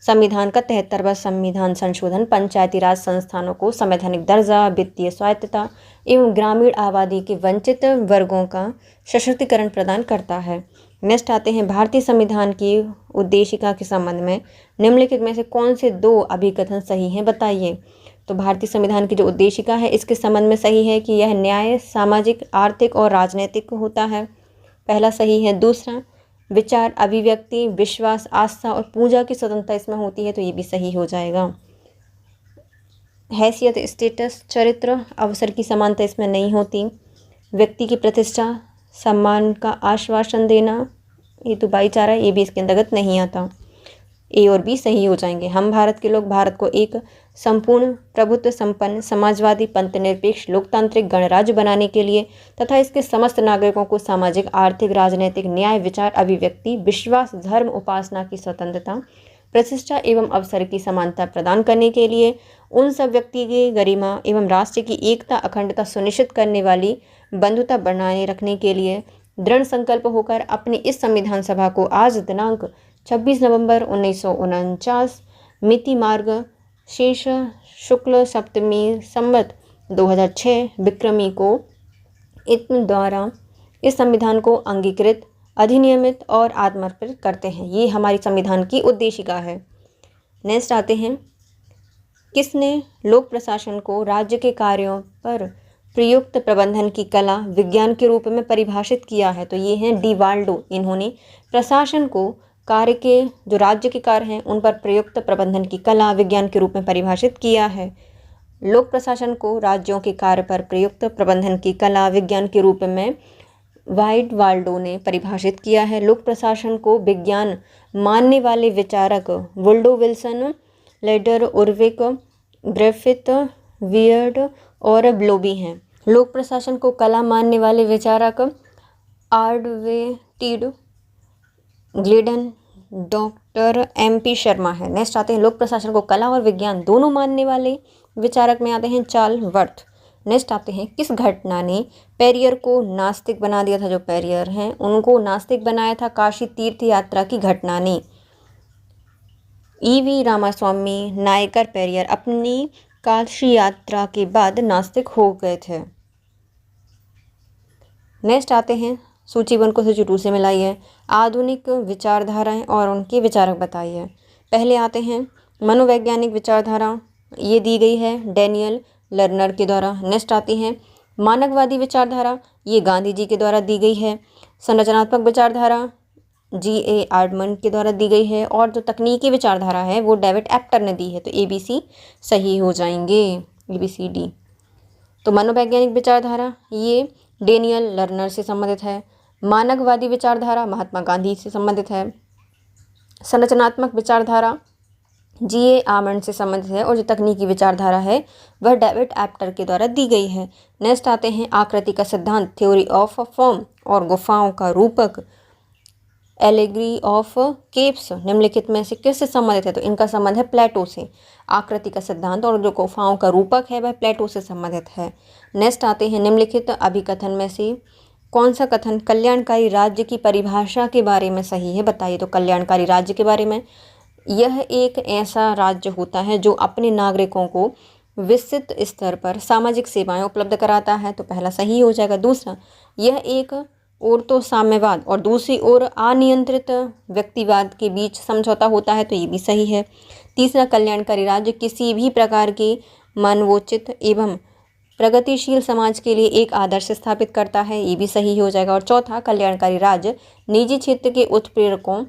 संविधान का 73वां संविधान संशोधन पंचायती राज संस्थानों को संवैधानिक दर्जा, वित्तीय स्वायत्तता एवं ग्रामीण आबादी के वंचित वर्गों का सशक्तिकरण प्रदान करता है। नेक्स्ट आते हैं भारतीय संविधान की उद्देशिका के संबंध में निम्नलिखित में से कौन से 2 अभिकथन सही हैं, बताइए। तो भारतीय संविधान की जो उद्देशिका है इसके संबंध में सही है कि यह न्याय, सामाजिक, आर्थिक और राजनीतिक होता है, पहला सही है। दूसरा, विचार, अभिव्यक्ति, विश्वास, आस्था और पूजा की स्वतंत्रता इसमें होती है, तो ये भी सही हो जाएगा। हैसियत, स्टेटस, चरित्र, अवसर की समानता इसमें नहीं होती। व्यक्ति की प्रतिष्ठा, सम्मान का आश्वासन देना, ये तो भाईचारा, ये भी इसके अंतर्गत नहीं आता। ए और बी सही हो जाएंगे। हम भारत के लोग भारत को एक संपूर्ण प्रभुत्व संपन्न समाजवादी पंथनिरपेक्ष लोकतांत्रिक गणराज्य बनाने के लिए तथा इसके समस्त नागरिकों को सामाजिक, आर्थिक, राजनीतिक, न्याय, विचार, अभिव्यक्ति, विश्वास, धर्म, उपासना की स्वतंत्रता, प्रतिष्ठा एवं अवसर की समानता प्रदान करने के लिए उन सब व्यक्ति की गरिमा एवं राष्ट्र की एकता, अखंडता सुनिश्चित करने वाली बंधुता बनाए रखने के लिए दृढ़ संकल्प होकर अपनी इस संविधान सभा को आज दिनांक 26 नवंबर 1949 मिति मार्ग शेष शुक्ल सप्तमी संवत 2006 विक्रमी को इत्न द्वारा इस संविधान को अंगीकृत, अधिनियमित और आत्मर्पित करते हैं। ये हमारी संविधान की उद्देशिका है। नेक्स्ट आते हैं, किसने लोक प्रशासन को राज्य के कार्यों पर प्रयुक्त प्रबंधन की कला विज्ञान के रूप में परिभाषित किया है? तो ये हैं डी वाल्डो। इन्होंने प्रशासन को कार्य के जो राज्य के कार्य हैं उन पर प्रयुक्त प्रबंधन की कला विज्ञान के रूप में परिभाषित किया है। लोक प्रशासन को राज्यों के कार्य पर प्रयुक्त प्रबंधन की कला विज्ञान के रूप में वाइट वाल्डो ने परिभाषित किया है। लोक प्रशासन को विज्ञान मानने वाले विचारक वुल्डो विल्सन, लेडर, उर्विक, ग्रिफिथ, वियर्ड और ब्लोबी हैं। लोक प्रशासन को कला मानने वाले विचारक आर्डवेटिड, ग्लिडन, डॉक्टर MP शर्मा है। नेक्स्ट आते हैं, लोक प्रशासन को कला और विज्ञान दोनों मानने वाले विचारक में आते हैं चार्ल्स वर्थ। नेक्स्ट आते हैं, किस घटना ने पेरियर को नास्तिक बना दिया था? जो पेरियर हैं उनको नास्तिक बनाया था काशी तीर्थ यात्रा की घटना ने। EV रामास्वामी नायकर पेरियर अपनी काशी यात्रा के बाद नास्तिक हो गए थे। नेक्स्ट आते हैं, सूची 1 को सूची 2 से मिलाइए। आधुनिक विचारधाराएं और उनके विचारक बताइए। पहले आते हैं मनोवैज्ञानिक विचारधारा, ये दी गई है डैनियल लर्नर के द्वारा। नेक्स्ट आती है मानववादी विचारधारा, ये गांधी जी के द्वारा दी गई है। संरचनात्मक विचारधारा G.A. आर्डमन के द्वारा दी गई है। और जो तकनीकी विचारधारा है वो डेविड एप्टर ने दी है। तो ABC सही हो जाएंगे, ABCD। तो मनोवैज्ञानिक विचारधारा ये डेनियल लर्नर से संबंधित है। मानववादी विचारधारा महात्मा गांधी से संबंधित है। संरचनात्मक विचारधारा G.A. आर्डमन से संबंधित है। और जो तकनीकी विचारधारा है वह डेविड एप्टर के द्वारा दी गई है। नेक्स्ट आते हैं आकृति का सिद्धांत, थ्योरी ऑफ फॉर्म और गुफाओं का रूपक, एलेगरी ऑफ केव्स निम्नलिखित में से किससे संबंधित है? तो इनका संबंध है प्लेटो से। आकृति का सिद्धांत और जो गुफाओं का रूपक है वह प्लेटो से संबंधित है। नेक्स्ट आते हैं, निम्नलिखित अभिकथन में से कौन सा कथन कल्याणकारी राज्य की परिभाषा के बारे में सही है? बताइए। तो कल्याणकारी राज्य के बारे में, यह एक ऐसा राज्य होता है जो अपने नागरिकों को विस्तृत स्तर पर सामाजिक सेवाएं उपलब्ध कराता है। तो पहला सही हो जाएगा। दूसरा, यह एक और तो साम्यवाद और दूसरी ओर अनियंत्रित व्यक्तिवाद के बीच समझौता होता है। तो ये भी सही है। तीसरा, कल्याणकारी राज्य किसी भी प्रकार के मानवोचित एवं प्रगतिशील समाज के लिए एक आदर्श स्थापित करता है। ये भी सही हो जाएगा। और चौथा, कल्याणकारी राज्य निजी क्षेत्र के उत्प्रेरकों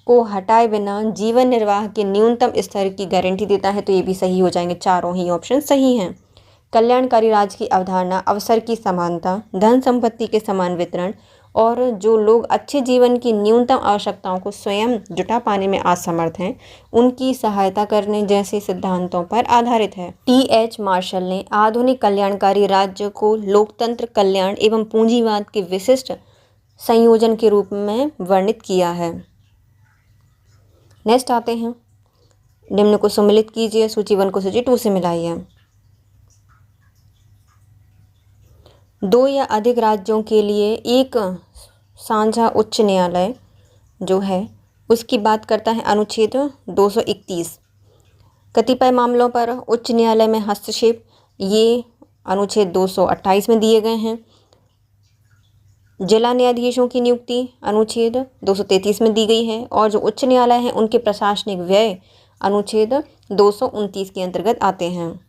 को हटाए बिना जीवन निर्वाह के न्यूनतम स्तर की गारंटी देता है। तो ये भी सही हो जाएंगे। चारों ही ऑप्शन सही हैं। कल्याणकारी राज्य की अवधारणा अवसर की समानता, धन संपत्ति के समान वितरण और जो लोग अच्छे जीवन की न्यूनतम आवश्यकताओं को स्वयं जुटा पाने में असमर्थ हैं उनकी सहायता करने जैसे सिद्धांतों पर आधारित है। T.H. मार्शल ने आधुनिक कल्याणकारी राज्य को लोकतंत्र, कल्याण एवं पूंजीवाद के विशिष्ट संयोजन के रूप में वर्णित किया है। नेक्स्ट आते हैं, निम्न को सम्मिलित कीजिए, सूची 1 को सूची 2 से मिलाइए। 2 या अधिक राज्यों के लिए एक साझा उच्च न्यायालय जो है उसकी बात करता है अनुच्छेद 231। कतिपय मामलों पर उच्च न्यायालय में हस्तक्षेप, ये अनुच्छेद 228 में दिए गए हैं। जिला न्यायाधीशों की नियुक्ति अनुच्छेद 233 में दी गई है, और जो उच्च न्यायालय हैं उनके प्रशासनिक व्यय अनुच्छेद 229 के अंतर्गत आते हैं।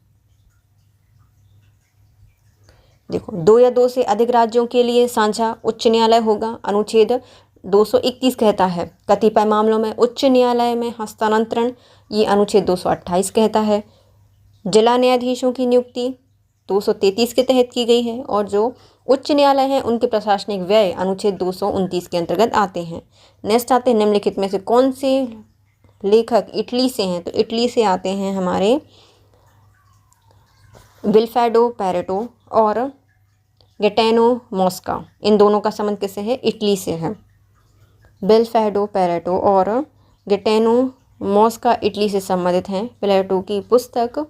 देखो, 2 या 2 से अधिक राज्यों के लिए साझा उच्च न्यायालय होगा, अनुच्छेद 231 कहता है। कतिपय मामलों में उच्च न्यायालय में हस्तांतरण, ये अनुच्छेद 228 कहता है। जिला न्यायाधीशों की नियुक्ति 233 के तहत की गई है, और जो उच्च न्यायालय हैं उनके प्रशासनिक व्यय अनुच्छेद 229 के अंतर्गत आते हैं। नेक्स्ट आते हैं निम्नलिखित में से कौन से लेखक इटली से हैं, तो इटली से आते हैं हमारे विल्फ्रेडो पेरेटो और गैएटनो मोस्का। इन दोनों का संबंध किससे है? इटली से है। विल्फ्रेडो पेरेटो और गैएटनो मोस्का इटली से संबंधित हैं। पेरेटो की पुस्तक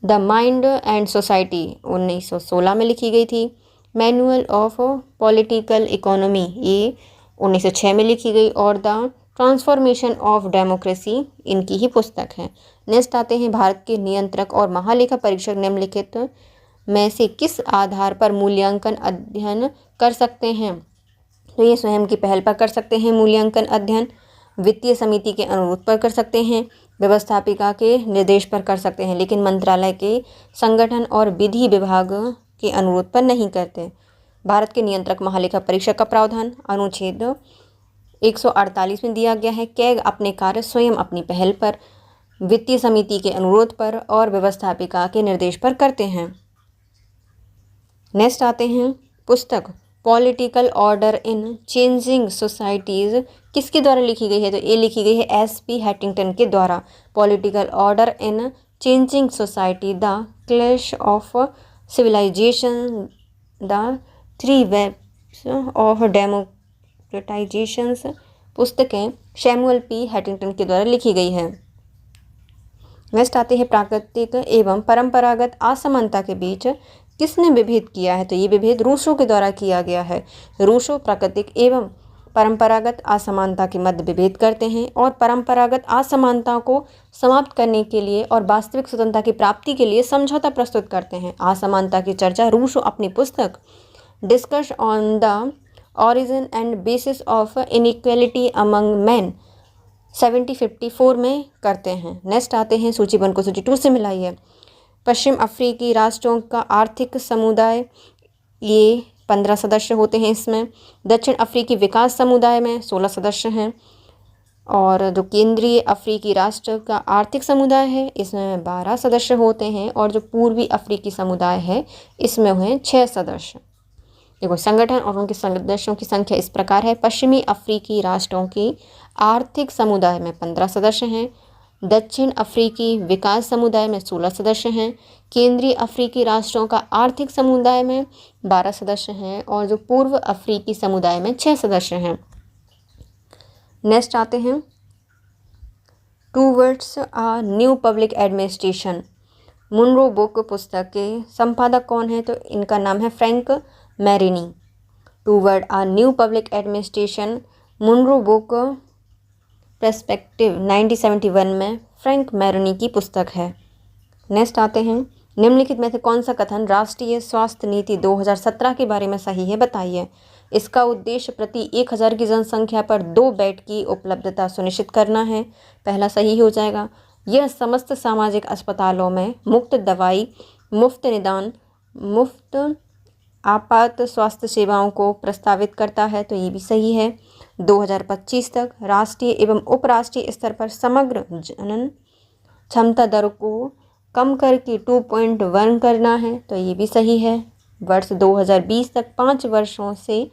द माइंड एंड सोसाइटी 1916 में लिखी गई थी। मैनुअल ऑफ पॉलिटिकल इकोनॉमी ये 1906 में लिखी गई, और द ट्रांसफॉर्मेशन ऑफ डेमोक्रेसी इनकी ही पुस्तक है। नेक्स्ट आते हैं भारत के नियंत्रक और महालेखा परीक्षक निम्नलिखित में से किस आधार पर मूल्यांकन अध्ययन कर सकते हैं? तो ये स्वयं की पहल पर कर सकते हैं मूल्यांकन अध्ययन, वित्तीय समिति के अनुरोध पर कर सकते हैं, व्यवस्थापिका के निर्देश पर कर सकते हैं, लेकिन मंत्रालय के संगठन और विधि विभाग के अनुरोध पर नहीं करते। भारत के नियंत्रक महालेखा परीक्षक का प्रावधान अनुच्छेद 148 में दिया गया है। कैग अपने कार्य स्वयं अपनी पहल पर, वित्तीय समिति के अनुरोध पर और व्यवस्थापिका के निर्देश पर करते हैं। नेक्स्ट आते हैं पुस्तक political order in changing societies किसके द्वारा लिखी गई है? तो ये लिखी गई है एस.पी. हैटिंगटन के द्वारा। Political order in changing society, the clash of civilisation, the three waves of democratisations पुस्तकें सैमुअल पी. हैटिंगटन के द्वारा लिखी गई है। नेक्स्ट आते हैं प्राकृतिक एवं परंपरागत असमानता के बीच किसने विभेद किया है? तो ये विभेद रूसो के द्वारा किया गया है। रूसो प्राकृतिक एवं परंपरागत असमानता के मध्य विभेद करते हैं और परंपरागत असमानता को समाप्त करने के लिए और वास्तविक स्वतंत्रता की प्राप्ति के लिए समझौता प्रस्तुत करते हैं। असमानता की चर्चा रूसो अपनी पुस्तक discuss on the origin and bases of inequality among man 1754 में करते हैं। नेक्स्ट आते हैं सूची 1 को सूची 2 से मिलाइए। पश्चिम अफ्रीकी राष्ट्रों का आर्थिक समुदाय, ये 15 सदस्य होते हैं इसमें। दक्षिण अफ्रीकी विकास समुदाय में 16 सदस्य हैं, और जो केंद्रीय अफ्रीकी राष्ट्र का आर्थिक समुदाय है इसमें 12 सदस्य होते हैं, और जो पूर्वी अफ्रीकी समुदाय है इसमें हुए 6 सदस्य। देखो, संगठन और उनके सदस्यों की संख्या इस प्रकार है। पश्चिमी अफ्रीकी राष्ट्रों की आर्थिक समुदाय में 15 सदस्य हैं, दक्षिण अफ्रीकी विकास समुदाय में 16 सदस्य हैं, केंद्रीय अफ्रीकी राष्ट्रों का आर्थिक समुदाय में 12 सदस्य हैं, और जो पूर्व अफ्रीकी समुदाय में 6 सदस्य हैं। नेक्स्ट आते हैं towards a new public administration. Minnowbrook पुस्तक के संपादक कौन है? तो इनका नाम है Frank Marini. Toward a new public administration Minnowbrook perspective 1971 में फ्रैंक मैरिनी की पुस्तक है। नेक्स्ट आते हैं निम्नलिखित में से कौन सा कथन राष्ट्रीय स्वास्थ्य नीति 2017 के बारे में सही है? बताइए। इसका उद्देश्य प्रति 1000 की जनसंख्या पर 2 बेड की उपलब्धता सुनिश्चित करना है। पहला सही हो जाएगा। यह समस्त सामाजिक अस्पतालों में मुफ्त दवाई, मुफ्त निदान, मुफ्त आपात स्वास्थ्य सेवाओं को प्रस्तावित करता है, तो ये भी सही है। 2025 तक राष्ट्रीय एवं उपराष्ट्रीय स्तर पर समग्र जनन क्षमता दर को कम करके 2.1 करना है, तो ये भी सही है। वर्ष 2020 तक 5 वर्षों से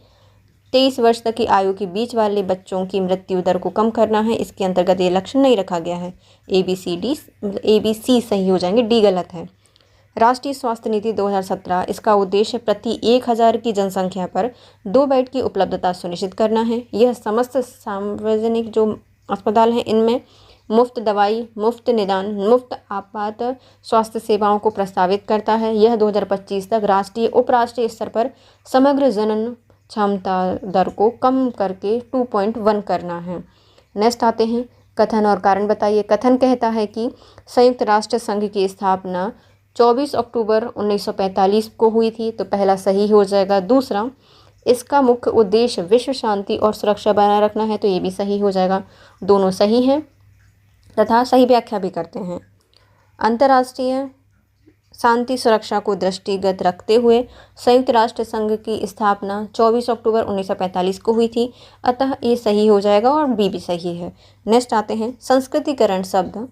23 वर्ष तक की आयु के बीच वाले बच्चों की मृत्यु दर को कम करना है। इसके अंतर्गत ये लक्ष्य नहीं रखा गया है। ABC सही हो जाएंगे, डी गलत है। राष्ट्रीय स्वास्थ्य नीति 2017, इसका उद्देश्य प्रति 1000 की जनसंख्या पर 2 बेड की उपलब्धता सुनिश्चित करना है। यह समस्त सार्वजनिक जो अस्पताल हैं इनमें मुफ्त दवाई, मुफ्त निदान, मुफ्त आपात स्वास्थ्य सेवाओं को प्रस्तावित करता है। यह 2025 तक राष्ट्रीय उपराष्ट्रीय स्तर पर समग्र जनन क्षमता दर को कम करके 2.1 करना है। नेक्स्ट आते हैं कथन और कारण बताइए। कथन कहता है कि संयुक्त राष्ट्र संघ की स्थापना 24 अक्टूबर 1945 को हुई थी, तो पहला सही हो जाएगा। दूसरा, इसका मुख्य उद्देश्य विश्व शांति और सुरक्षा बनाए रखना है, तो ये भी सही हो जाएगा। दोनों सही हैं तथा सही व्याख्या भी करते हैं। अंतर्राष्ट्रीय शांति सुरक्षा को दृष्टिगत रखते हुए संयुक्त राष्ट्र संघ की स्थापना 24 अक्टूबर 1945 को हुई थी, अतः ये सही हो जाएगा और बी भी सही है। नेक्स्ट आते हैं संस्कृतिकरण शब्द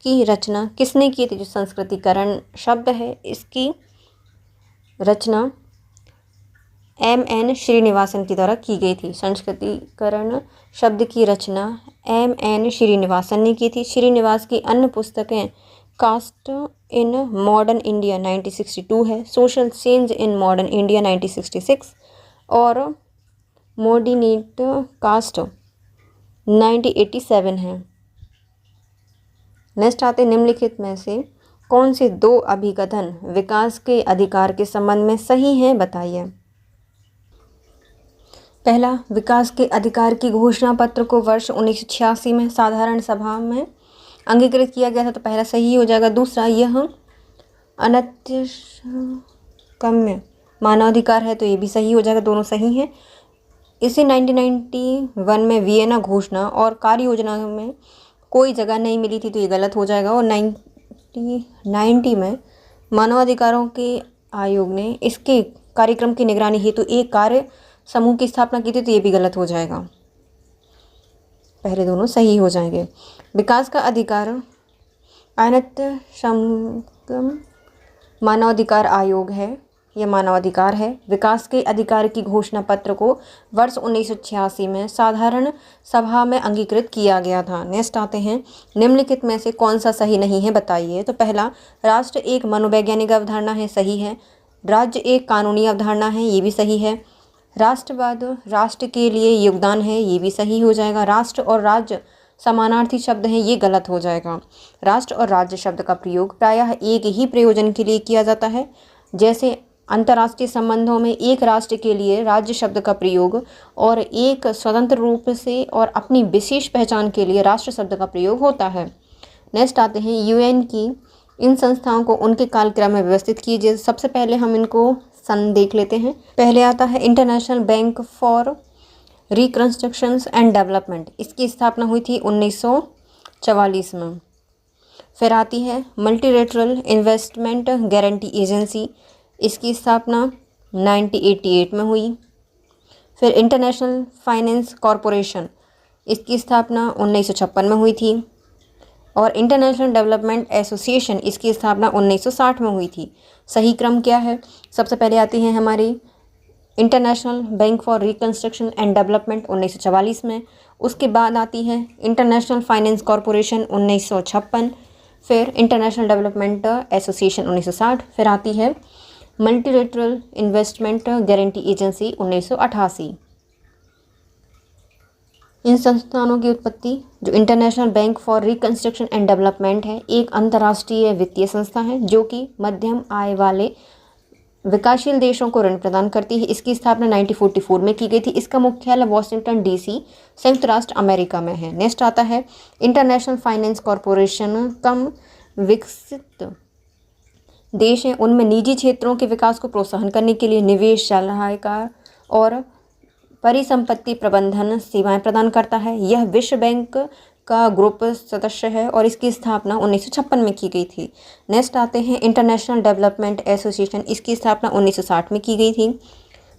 की रचना किसने की थी। जो संस्कृतिकरण शब्द है इसकी रचना M.N. श्रीनिवासन के द्वारा की गई थी। संस्कृतिकरण शब्द की रचना M.N. श्रीनिवासन ने की थी। श्रीनिवास की अन्य पुस्तकें कास्ट इन मॉडर्न इंडिया 1962 है, social change in modern India 1966 और मॉडर्नेट कास्ट 1987 है। नेक्स्ट आते निम्नलिखित में से कौन से दो अभिकथन विकास के अधिकार के संबंध में सही हैं, बताइए। पहला, विकास के अधिकार की घोषणा पत्र को वर्ष 1986 में साधारण सभा में अंगीकृत किया गया था, तो पहला सही हो जाएगा। दूसरा, यह अनतिक्रम्य मानवाधिकार है, तो ये भी सही हो जाएगा। दोनों सही हैं। इसे 1991 में वियना घोषणा और कार्य योजना में कोई जगह नहीं मिली थी, तो ये गलत हो जाएगा। और 1990 में मानवाधिकारों के आयोग ने इसके कार्यक्रम की निगरानी हेतु एक कार्य समूह की स्थापना की थी, तो ये भी गलत हो जाएगा। पहले दोनों सही हो जाएंगे। विकास का अधिकार अनतिक्रम्य मानवाधिकार आयोग है, यह मानवाधिकार है। विकास के अधिकार की घोषणा पत्र को वर्ष 1986 में साधारण सभा में अंगीकृत किया गया था। नेक्स्ट आते हैं निम्नलिखित में से कौन सा सही नहीं है, बताइए। तो पहला, राष्ट्र एक मनोवैज्ञानिक अवधारणा है, सही है। राज्य एक कानूनी अवधारणा है, ये भी सही है। राष्ट्रवाद राष्ट्र के लिए योगदान है, ये भी सही हो जाएगा। राष्ट्र और राज्य समानार्थी शब्द हैं, ये गलत हो जाएगा। राष्ट्र और राज्य शब्द का प्रयोग प्रायः एक ही प्रयोजन के लिए किया जाता है, जैसे अंतर्राष्ट्रीय संबंधों में एक राष्ट्र के लिए राज्य शब्द का प्रयोग और एक स्वतंत्र रूप से और अपनी विशेष पहचान के लिए राष्ट्र शब्द का प्रयोग होता है। नेक्स्ट आते हैं यूएन की इन संस्थाओं को उनके कालक्रम में व्यवस्थित कीजिए। सबसे पहले हम इनको सन देख लेते हैं। पहले आता है international bank for reconstruction and development, इसकी स्थापना हुई थी 1944 में। फिर आती है मल्टीलेटरल इन्वेस्टमेंट गारंटी एजेंसी, इसकी स्थापना 1988 में हुई। फिर इंटरनेशनल फाइनेंस कॉरपोरेशन, इसकी स्थापना 1956 में हुई थी। और इंटरनेशनल डेवलपमेंट एसोसिएशन, इसकी स्थापना 1960 में हुई थी। सही क्रम क्या है? सबसे पहले आती है हमारी international bank for reconstruction and development 1944 में। उसके बाद आती है इंटरनेशनल फाइनेंस कॉरपोरेशन 1956, फिर इंटरनेशनल डेवलपमेंट एसोसिएशन 1960, फिर आती है मल्टीलेटरल इन्वेस्टमेंट गारंटी एजेंसी 1988। इन संस्थानों की उत्पत्ति, जो international bank for reconstruction and development है, एक अंतर्राष्ट्रीय वित्तीय संस्था है जो कि मध्यम आय वाले विकासशील देशों को ऋण प्रदान करती है। इसकी स्थापना 1944 में की गई थी। इसका मुख्यालय वॉशिंगटन डीसी संयुक्त राष्ट्र अमेरिका में है। नेक्स्ट आता है इंटरनेशनल फाइनेंस कॉरपोरेशन कम विकसित देश हैं, उनमें निजी क्षेत्रों के विकास को प्रोत्साहन करने के लिए निवेश सलाहकार और परिसंपत्ति प्रबंधन सेवाएं प्रदान करता है। यह विश्व बैंक का ग्रुप सदस्य है और इसकी स्थापना 1956 में की गई थी। नेक्स्ट आते हैं इंटरनेशनल डेवलपमेंट एसोसिएशन, इसकी स्थापना 1960 में की गई थी।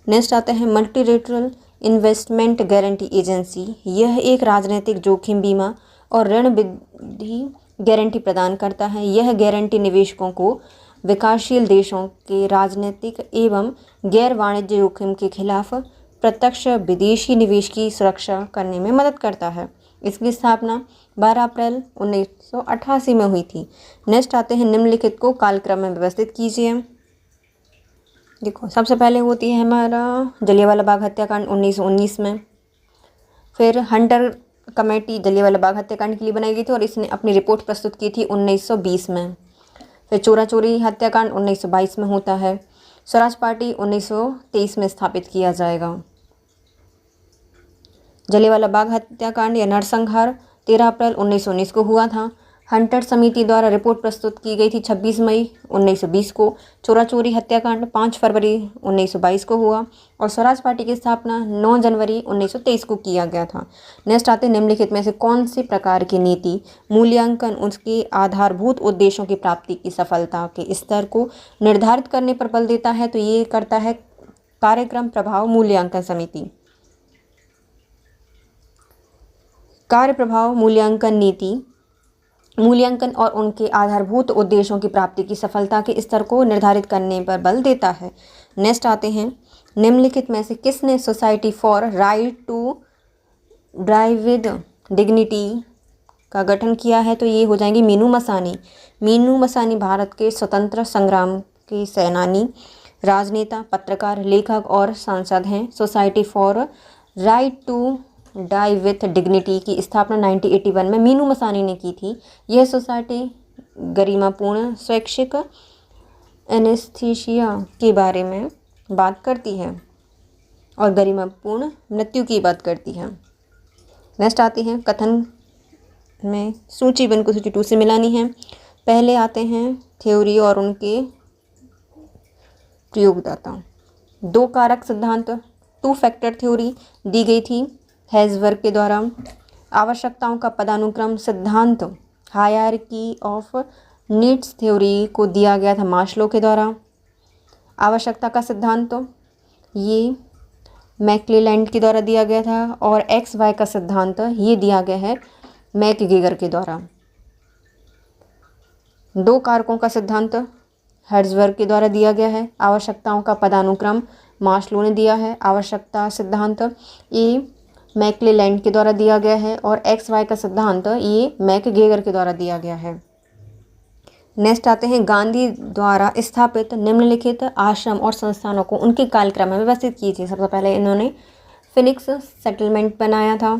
नेक्स्ट आते हैं मल्टीलेटरल इन्वेस्टमेंट गारंटी एजेंसी, यह एक राजनीतिक जोखिम बीमा और ऋण विधि गारंटी प्रदान करता है। यह गारंटी निवेशकों को विकासशील देशों के राजनीतिक एवं गैर वाणिज्य जोखिम के खिलाफ प्रत्यक्ष विदेशी निवेश की सुरक्षा करने में मदद करता है। इसकी स्थापना 12 अप्रैल 1988 में हुई थी। नेक्स्ट आते हैं निम्नलिखित को कालक्रम में व्यवस्थित कीजिए। देखो, सबसे पहले होती है हमारा जलियांवाला बाग हत्याकांड 1919 में। फिर हंटर कमेटी जलियांवाला बाग हत्याकांड के लिए बनाई गई थी और इसने अपनी रिपोर्ट प्रस्तुत की थी 1920 में। फिर चोरा चोरी हत्याकांड 1922 में होता है। स्वराज पार्टी 1923 में स्थापित किया जाएगा। जलियांवाला बाग हत्याकांड या नरसंहार 13 अप्रैल 1919 को हुआ था। हंटर समिति द्वारा रिपोर्ट प्रस्तुत की गई थी 26 मई 1920 को। चोरा चोरी हत्याकांड 5 फरवरी 1922 को हुआ और स्वराज पार्टी की स्थापना 9 जनवरी 1923 को किया गया था। नेक्स्ट आते निम्नलिखित में से कौन सी प्रकार की नीति मूल्यांकन उसके आधारभूत उद्देश्यों की प्राप्ति की सफलता के स्तर को निर्धारित करने पर बल देता है? तो ये करता है कार्यक्रम प्रभाव मूल्यांकन समिति। कार्य प्रभाव मूल्यांकन नीति मूल्यांकन और उनके आधारभूत उद्देश्यों की प्राप्ति की सफलता के स्तर को निर्धारित करने पर बल देता है। नेक्स्ट आते हैं निम्नलिखित में से किसने society for right to drive with dignity का गठन किया है? तो ये हो जाएंगी मीनू मसानी। मीनू मसानी भारत के स्वतंत्र संग्राम के सेनानी, राजनेता, पत्रकार, लेखक और सांसद हैं। Society for right to die with dignity की स्थापना 1981 में मीनू मसानी ने की थी। यह सोसाइटी गरिमापूर्ण स्वैच्छिक एनेस्थीसिया के बारे में बात करती है और गरिमापूर्ण मृत्यु की बात करती है। नेक्स्ट आती हैं कथन में सूचीबद्ध को सूची 2 से मिलानी है। पहले आते हैं थ्योरी और उनके प्रयोगदाता। 2 कारक सिद्धांत 2 फैक्टर थ्योरी दी गई थी हेज़बर्ग के द्वारा। आवश्यकताओं का पदानुक्रम सिद्धांत हायरार्की ऑफ नीड्स थ्योरी को दिया गया था मास्लो के द्वारा। आवश्यकता का सिद्धांत ये मैक्लेलैंड के द्वारा दिया गया था और एक्स वाई का सिद्धांत ये दिया गया है मैकगेगर के द्वारा। 2 कारकों का सिद्धांत हेज़बर्ग के द्वारा दिया गया है। आवश्यकताओं का पदानुक्रम मास्लो ने दिया है। आवश्यकता सिद्धांत ये मैक्लेलैंड के द्वारा दिया गया है और एक्स वाई का सिद्धांत ये मैकगेगर के द्वारा दिया गया है। नेक्स्ट आते हैं गांधी द्वारा स्थापित निम्नलिखित आश्रम और संस्थानों को उनके कालक्रम में व्यवस्थित कीजिए। सबसे पहले इन्होंने फिनिक्स सेटलमेंट बनाया था,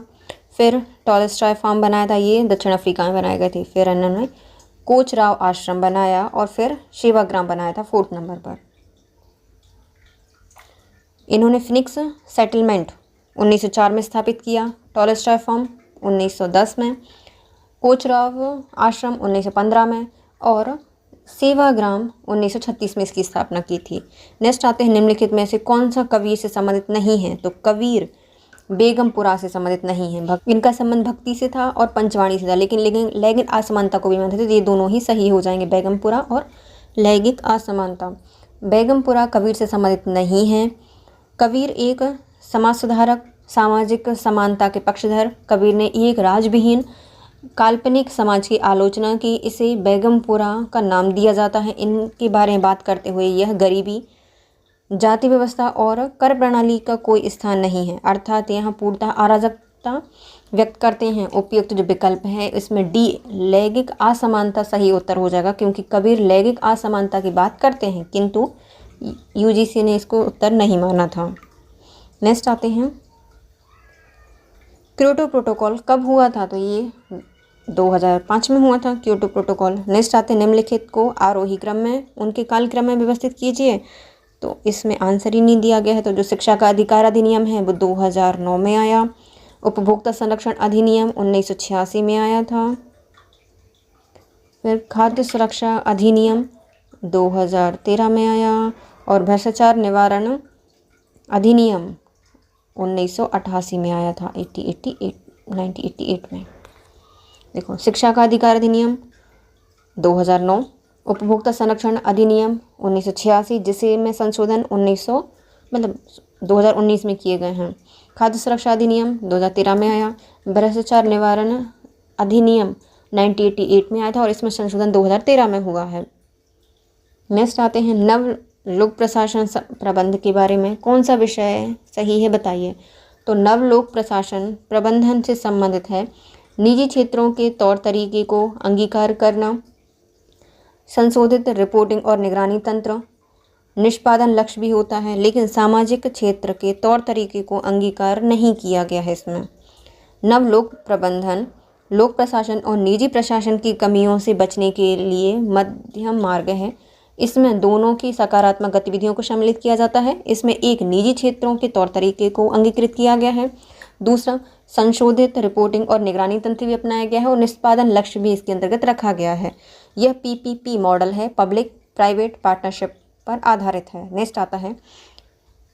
फिर टॉलस्टॉय फार्म बनाया था, ये दक्षिण अफ्रीका में बनाए गए थे। फिर इन्होंने कोचराव आश्रम बनाया और फिर सेवाग्राम बनाया था 4th नंबर पर। इन्होंने फिनिक्स सेटलमेंट 1904 में स्थापित किया, टॉलस्टॉय फार्म 1910 में, कोचराव आश्रम 1915 में और सेवाग्राम 1936 में इसकी स्थापना की थी। नेक्स्ट आते हैं निम्नलिखित में से कौन सा कबीर से संबंधित नहीं है? तो कबीर बेगमपुरा से संबंधित नहीं है। इनका संबंध भक्ति से था और पंचवाणी से था, लेकिन लैंगिक असमानता को भी मानते थे। तो ये दोनों ही सही हो जाएंगे, बेगमपुरा और लैंगिक असमानता। बेगमपुरा कबीर से संबंधित नहीं है। कबीर एक समाज सुधारक, सामाजिक समानता के पक्षधर। कबीर ने एक राजविहीन काल्पनिक समाज की आलोचना की, इसे बेगमपुरा का नाम दिया जाता है। इनके बारे में बात करते हुए यह गरीबी, जाति व्यवस्था और कर प्रणाली का कोई स्थान नहीं है, अर्थात यहाँ पूर्णतः अराजकता व्यक्त करते हैं। उपयुक्त जो विकल्प है इसमें डी लैंगिक असमानता सही उत्तर हो जाएगा, क्योंकि कबीर लैंगिक असमानता की बात करते हैं किंतु यूजीसी ने इसको उत्तर नहीं माना था। नेक्स्ट आते हैं क्योटो प्रोटोकॉल कब हुआ था? तो ये 2005 में हुआ था क्योटो प्रोटोकॉल। नेक्स्ट आते हैं निम्नलिखित को आरोही क्रम में उनके कालक्रम में व्यवस्थित कीजिए। तो इसमें आंसर ही नहीं दिया गया है। तो जो शिक्षा का अधिकार अधिनियम है वो 2009 में आया। उपभोक्ता संरक्षण अधिनियम 1986 में आया था। फिर खाद्य सुरक्षा अधिनियम 2013 में आया और भ्रष्टाचार निवारण अधिनियम 1988 में आया था 1988 में। देखो शिक्षा का अधिकार अधिनियम 2009, उपभोक्ता संरक्षण अधिनियम 1986 जिसे में संशोधन 2019 में किए गए हैं। खाद्य सुरक्षा अधिनियम 2013 में आया। भ्रष्टाचार निवारण अधिनियम 1988 में आया था और इसमें संशोधन 2013 में हुआ है। नेक्स्ट आते हैं नव लोक प्रशासन प्रबंध के बारे में कौन सा विषय सही है बताइए। तो नव लोक प्रशासन प्रबंधन से संबंधित है निजी क्षेत्रों के तौर तरीके को अंगीकार करना, संशोधित रिपोर्टिंग और निगरानी तंत्र, निष्पादन लक्ष्य भी होता है, लेकिन सामाजिक क्षेत्र के तौर तरीके को अंगीकार नहीं किया गया है इसमें। नव लोक प्रबंधन लोक प्रशासन और निजी प्रशासन की कमियों से बचने के लिए मध्यम मार्ग है। इसमें दोनों की सकारात्मक गतिविधियों को सम्मिलित किया जाता है। इसमें एक निजी क्षेत्रों के तौर तरीके को अंगीकृत किया गया है, दूसरा संशोधित रिपोर्टिंग और निगरानी तंत्र भी अपनाया गया है और निष्पादन लक्ष्य भी इसके अंतर्गत रखा गया है। यह पीपीपी मॉडल है, पब्लिक प्राइवेट पार्टनरशिप पर आधारित है। नेक्स्ट आता है,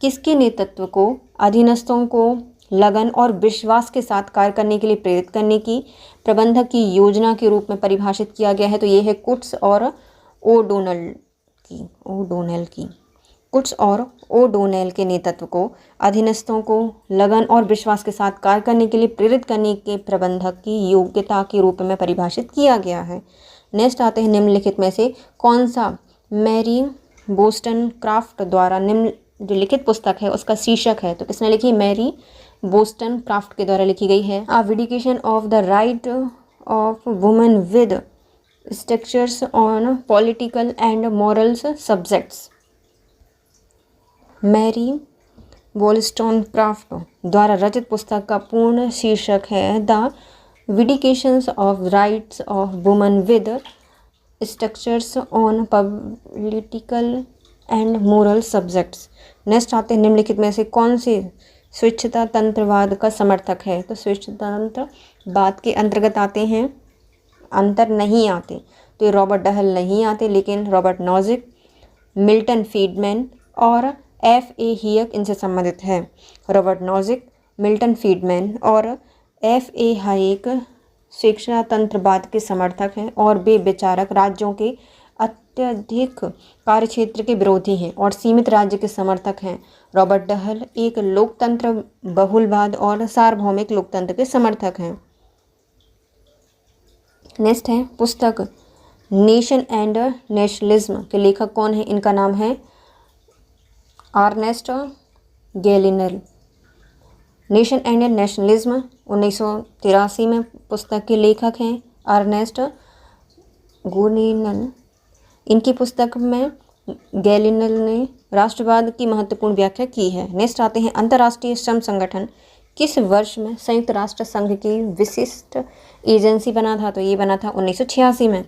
किसके नेतृत्व को अधीनस्थों को लगन और विश्वास के साथ कार्य करने के लिए प्रेरित करने की प्रबंधक की योजना के रूप में परिभाषित किया गया है? तो ये है कुट्स और ओडोनेल की। कुट्स और ओडोनेल के नेतृत्व को अधीनस्थों को लगन और विश्वास के साथ कार्य करने के लिए प्रेरित करने के प्रबंधक की योग्यता के रूप में परिभाषित किया गया है। नेक्स्ट आते हैं, निम्नलिखित में से कौन सा मैरी बोस्टन-क्राफ्ट द्वारा निम्न जो लिखित पुस्तक है उसका शीर्षक है? तो किसने लिखी? मैरी बोस्टन-क्राफ्ट के द्वारा लिखी गई है। A vindication of the right of women with structures on political and morals subjects. Mary Wollstonecraft द्वारा रचित पुस्तक का पूर्ण शीर्षक है the vindications of rights of women with structures on political and moral subjects. Next आते हैं, निम्नलिखित में से कौन से स्वेच्छता तंत्रवाद का समर्थक है? तो स्वेच्छता तंत्रवाद के अंतर्गत आते हैं, अंतर नहीं आते तो ये रॉबर्ट डहल नहीं आते, लेकिन रॉबर्ट नॉजिक, मिल्टन फ्रीडमैन और F.A. हियक इनसे संबंधित है। रॉबर्ट नॉजिक, मिल्टन फ्रीडमैन और F.A. हाइक स्वेच्छा तंत्रवाद के समर्थक हैं और वे विचारक राज्यों के अत्यधिक कार्यक्षेत्र के विरोधी हैं और सीमित राज्य के समर्थक हैं। रॉबर्ट डहल एक लोकतंत्र, बहुलवाद और सार्वभौमिक लोकतंत्र के समर्थक हैं। नेक्स्ट है पुस्तक नेशन एंड नेशनलिज्म के लेखक कौन है? इनका नाम है अर्नेस्ट गैलिनर। नेशन एंड नेशनलिज्म 1983 में पुस्तक के लेखक हैं अर्नेस्ट गैलिनर। इनकी पुस्तक में गैलिनर ने राष्ट्रवाद की महत्वपूर्ण व्याख्या की है। नेक्स्ट आते हैं, अंतर्राष्ट्रीय श्रम संगठन किस वर्ष में संयुक्त राष्ट्र संघ की विशिष्ट एजेंसी बना था? तो ये बना था 1986 में।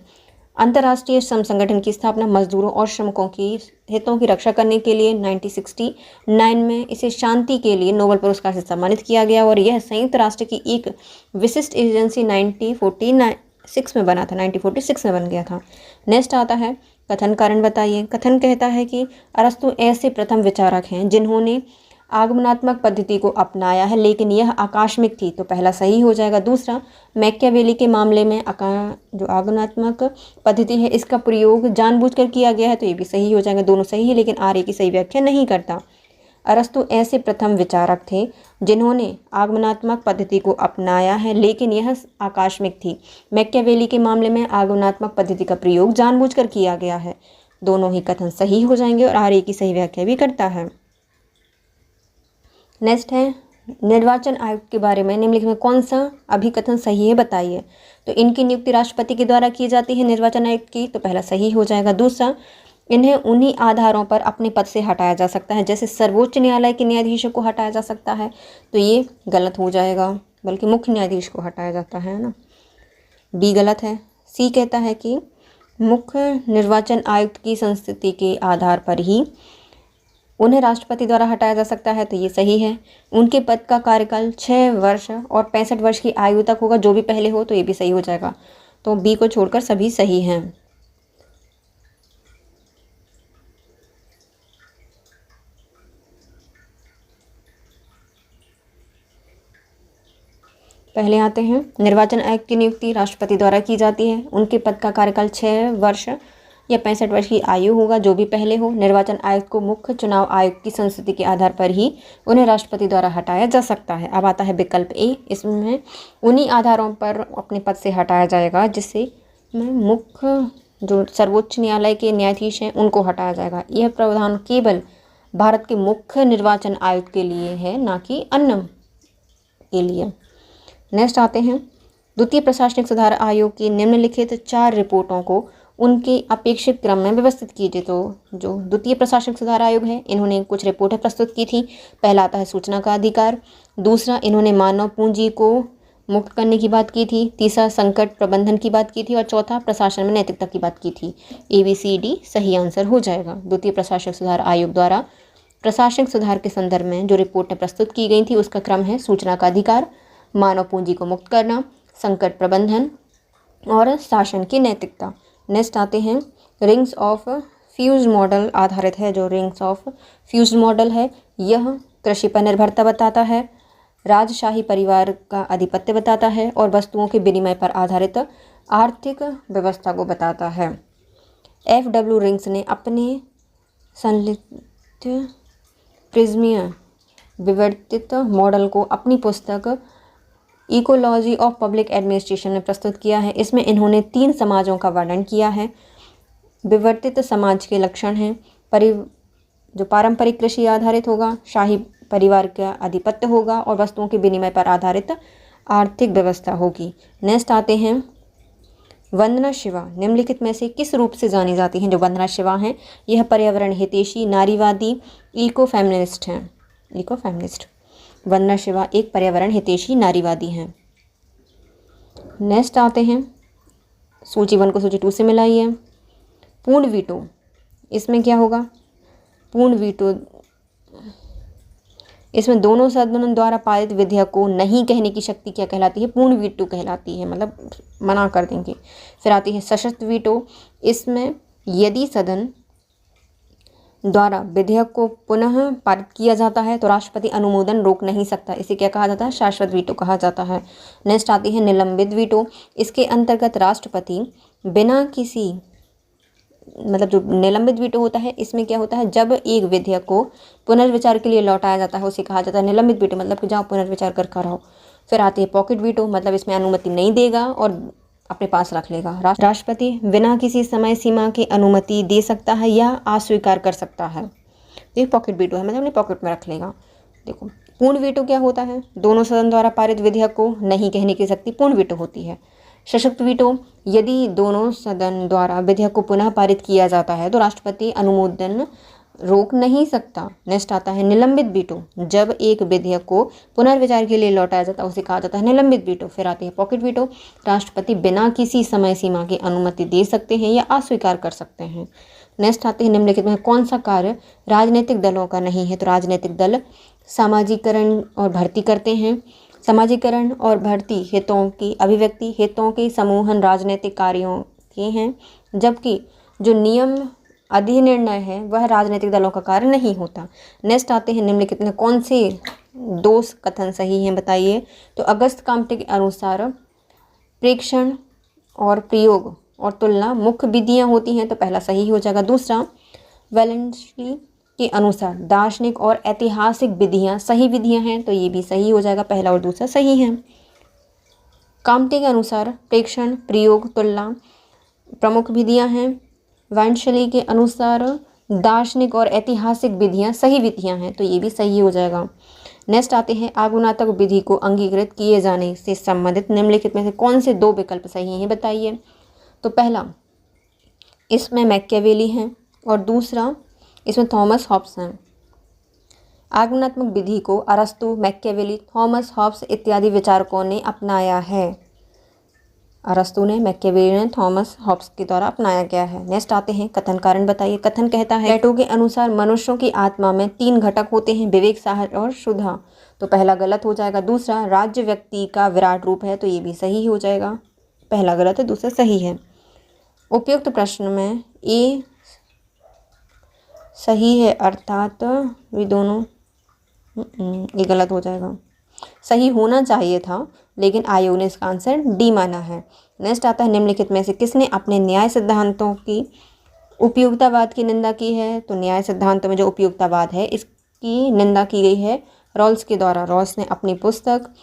अंतर्राष्ट्रीय श्रम संगठन की स्थापना मजदूरों और श्रमिकों की हितों की रक्षा करने के लिए 1969 में इसे शांति के लिए नोबेल पुरस्कार से सम्मानित किया गया और यह संयुक्त राष्ट्र की एक विशिष्ट एजेंसी 1946 में बना था, 1946 में बन गया था। नेक्स्ट आता है, कथन कारण बताइए। कथन कहता है कि अरस्तु ऐसे प्रथम विचारक हैं जिन्होंने आगमनात्मक पद्धति को अपनाया है, लेकिन यह आकस्मिक थी, तो पहला सही हो जाएगा। दूसरा, मैकियावेली के मामले में जो आगमनात्मक पद्धति है इसका प्रयोग जानबूझकर किया गया है, तो ये भी सही हो जाएगा। दोनों सही है, लेकिन आर्य की सही व्याख्या नहीं करता। अरस्तु ऐसे प्रथम विचारक थे जिन्होंने आगमनात्मक पद्धति को अपनाया है, लेकिन यह आकस्मिक थी। मैकियावेली के मामले में आगमनात्मक पद्धति का प्रयोग जानबूझकर किया गया है। दोनों ही कथन सही हो जाएंगे और आर्य की सही व्याख्या भी करता है। नेक्स्ट है, निर्वाचन आयुक्त के बारे में निम्नलिखित में कौन सा अभिकथन सही है बताइए। तो इनकी नियुक्ति राष्ट्रपति के द्वारा की जाती है निर्वाचन आयुक्त की, तो पहला सही हो जाएगा। दूसरा, इन्हें उन्हीं आधारों पर अपने पद से हटाया जा सकता है जैसे सर्वोच्च न्यायालय के न्यायाधीशों को हटाया जा सकता है, तो ये गलत हो जाएगा, बल्कि मुख्य न्यायाधीश को हटाया जाता है ना। बी गलत है। सी कहता है कि मुख्य निर्वाचन आयुक्त की संस्थिति के आधार पर ही उन्हें राष्ट्रपति द्वारा हटाया जा सकता है, तो ये सही है। उनके पद का कार्यकाल 6 वर्ष और 65 वर्ष की आयु तक होगा, जो भी पहले हो, तो ये भी सही हो जाएगा। तो बी को छोड़कर सभी सही हैं। पहले आते हैं, निर्वाचन आयुक्त की नियुक्ति राष्ट्रपति द्वारा की जाती है। उनके पद का कार्यकाल 6 वर्ष या 65 वर्ष की आयु होगा, जो भी पहले हो। निर्वाचन आयुक्त को मुख्य चुनाव आयुक्त की संस्तुति के आधार पर ही उन्हें राष्ट्रपति द्वारा हटाया जा सकता है। अब आता है विकल्प ए, इसमें उन्हीं आधारों पर अपने पद से हटाया जाएगा जिससे मुख्य जो सर्वोच्च न्यायालय के न्यायाधीश हैं उनको हटाया जाएगा। यह प्रावधान केवल भारत के मुख्य निर्वाचन आयुक्त के लिए है, ना कि अन्य के लिए। नेक्स्ट आते हैं, द्वितीय प्रशासनिक सुधार आयोग की निम्नलिखित 4 रिपोर्टों को उनके अपेक्षित क्रम में व्यवस्थित कीजिए। तो जो द्वितीय प्रशासनिक सुधार आयोग है, इन्होंने कुछ रिपोर्टें प्रस्तुत की थी। पहला आता है सूचना का अधिकार। दूसरा, इन्होंने मानव पूंजी को मुक्त करने की बात की थी। तीसरा, संकट प्रबंधन की बात की थी और चौथा, प्रशासन में नैतिकता की बात की थी। ABCD सही आंसर हो जाएगा। द्वितीय प्रशासनिक सुधार आयोग द्वारा प्रशासनिक सुधार के संदर्भ में जो रिपोर्टें प्रस्तुत की गई थी उसका क्रम है सूचना का अधिकार, मानव पूंजी को मुक्त करना, संकट प्रबंधन और शासन की नैतिकता। नेक्स्ट आते हैं रिंग्स ऑफ फ्यूज मॉडल आधारित है। जो रिंग्स ऑफ फ्यूज मॉडल है यह कृषि पर निर्भरता बताता है, राजशाही परिवार का आधिपत्य बताता है और वस्तुओं के विनिमय पर आधारित आर्थिक व्यवस्था को बताता है। F.W. रिंग्स ने अपने संलिप्त प्रिज्मीय विवर्तित मॉडल को अपनी पुस्तक इकोलॉजी ऑफ पब्लिक एडमिनिस्ट्रेशन में प्रस्तुत किया है। इसमें इन्होंने 3 समाजों का वर्णन किया है। विवर्तित समाज के लक्षण हैं जो पारंपरिक कृषि आधारित होगा, शाही परिवार का आधिपत्य होगा और वस्तुओं के विनिमय पर आधारित आर्थिक व्यवस्था होगी। नेक्स्ट आते हैं वंदना शिवा निम्नलिखित में से किस रूप से जानी जाती हैं। जो वंदना शिवा हैं यह पर्यावरण हितैषी, नारीवादी, इको फेमिनिस्ट हैं। इको फेमिनिस्ट वंदना शिवा एक पर्यावरण हितैषी नारीवादी हैं। नेक्स्ट आते हैं सूची 1 को सूची 2 से मिलाइए। पूर्ण वीटो, इसमें क्या होगा? पूर्ण वीटो इसमें दोनों सदनों द्वारा पारित विधेयक को नहीं कहने की शक्ति क्या कहलाती है? पूर्ण वीटो कहलाती है, मतलब मना कर देंगे। फिर आती है सशर्त वीटो, इसमें यदि सदन द्वारा विधेयक को पुनः पारित किया जाता है तो राष्ट्रपति अनुमोदन रोक नहीं सकता। इसे क्या कहा जाता है? शाश्वत वीटो कहा जाता है। नेक्स्ट आती है निलंबित वीटो, इसके अंतर्गत राष्ट्रपति बिना किसी मतलब जो निलंबित वीटो होता है इसमें क्या होता है? जब एक विधेयक को पुनर्विचार के लिए लौटाया जाता है उसे कहा जाता है निलंबित वीटो, मतलब कि जाओ पुनर्विचार कर कर आओ। फिर आती है पॉकेट वीटो, मतलब इसमें अनुमति नहीं देगा और अपने पास रख लेगा। राष्ट्रपति बिना किसी समय सीमा की अनुमति दे सकता है या अस्वीकार कर सकता है। तो ये पॉकेट वीटो है, मतलब अपने पॉकेट में रख लेगा। देखो पूर्ण वीटो क्या होता है? दोनों सदन द्वारा पारित विधेयक को नहीं कहने की शक्ति पूर्ण वीटो होती है। सशक्त वीटो, यदि दोनों सदन द्वारा विधेयक को पुनः पारित किया जाता है तो राष्ट्रपति अनुमोदन रोक नहीं सकता। नेक्स्ट आता है निलंबित वीटो, जब एक विधेयक को पुनर्विचार के लिए लौटाया जाता है उसे कहा जाता है निलंबित वीटो। फिर आती है पॉकेट वीटो, राष्ट्रपति बिना किसी समय सीमा की अनुमति दे सकते हैं या अस्वीकार कर सकते हैं। नेक्स्ट आते हैं निम्नलिखित में कौन सा कार्य राजनीतिक दलों का नहीं है? तो राजनीतिक दल सामाजिकरण और भर्ती करते हैं। समाजीकरण और भर्ती हितों की अभिव्यक्ति, हितों के समूहन राजनीतिक कार्यों के हैं, जबकि जो नियम अधिनिर्णय है वह राजनीतिक दलों का कार्य नहीं होता। नेक्स्ट आते हैं निम्नलिखित में कौन से 2 कथन सही हैं बताइए? तो अगस्त काम्टे के अनुसार प्रेक्षण और प्रयोग और तुलना मुख्य विधियां होती हैं, तो पहला सही हो जाएगा। दूसरा वेलेंसली के अनुसार दार्शनिक और ऐतिहासिक विधियां सही विधियां हैं, तो ये भी सही हो जाएगा, पहला और दूसरा सही है। काम्टे के अनुसार प्रेक्षण, प्रयोग, तुलना प्रमुख विधियां हैं। वेलेंसली के अनुसार दार्शनिक और ऐतिहासिक विधियां सही विधियां हैं, तो ये भी सही हो जाएगा। नेक्स्ट आते हैं आगमनात्मक विधि को अंगीकृत किए जाने से संबंधित निम्नलिखित में से कौन से 2 विकल्प सही हैं बताइए? तो पहला इसमें मैकियावेली हैं और दूसरा इसमें थॉमस हॉब्स हैं। आगमनात्मक विधि को अरस्तु, मैकियावेली, थॉमस हॉब्स इत्यादि विचारकों ने अपनाया है। अरस्तु ने, मैकियावेली ने, थॉमस हॉब्स के द्वारा अपनाया गया है। नेक्स्ट आते हैं कथन कारण बताइए। कथन कहता है प्लेटो के अनुसार मनुष्यों की आत्मा में 3 घटक होते हैं, विवेक, साहस और शुद्धा, तो पहला गलत हो जाएगा। दूसरा राज्य व्यक्ति का विराट रूप है, तो ये भी सही हो जाएगा, पहला गलत है दूसरा सही है। उपयुक्त प्रश्न में ए सही है, अर्थात ये दोनों ये गलत हो जाएगा। सही होना चाहिए था लेकिन आयोग ने इसका आंसर डी माना है। नेक्स्ट आता है निम्नलिखित में से किसने अपने न्याय सिद्धांतों की उपयोगितावाद की निंदा की है? तो न्याय सिद्धांतों में जो उपयोगितावाद है इसकी निंदा की गई है रॉल्स के द्वारा। रॉल्स ने अपनी पुस्तक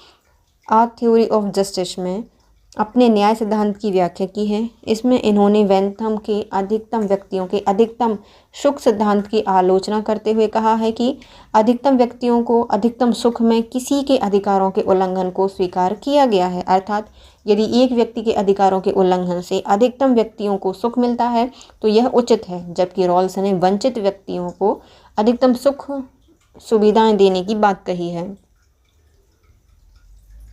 आ थ्योरी ऑफ जस्टिस में अपने न्याय सिद्धांत की व्याख्या की है। इसमें इन्होंने वेंथम के अधिकतम व्यक्तियों के अधिकतम सुख सिद्धांत की आलोचना करते हुए कहा है कि अधिकतम व्यक्तियों को अधिकतम सुख में किसी के अधिकारों के उल्लंघन को स्वीकार किया गया है, अर्थात यदि एक व्यक्ति के अधिकारों के उल्लंघन से अधिकतम व्यक्तियों को सुख मिलता है तो यह उचित है, जबकि रॉल्स ने वंचित व्यक्तियों को अधिकतम सुख सुविधाएं देने की बात कही है।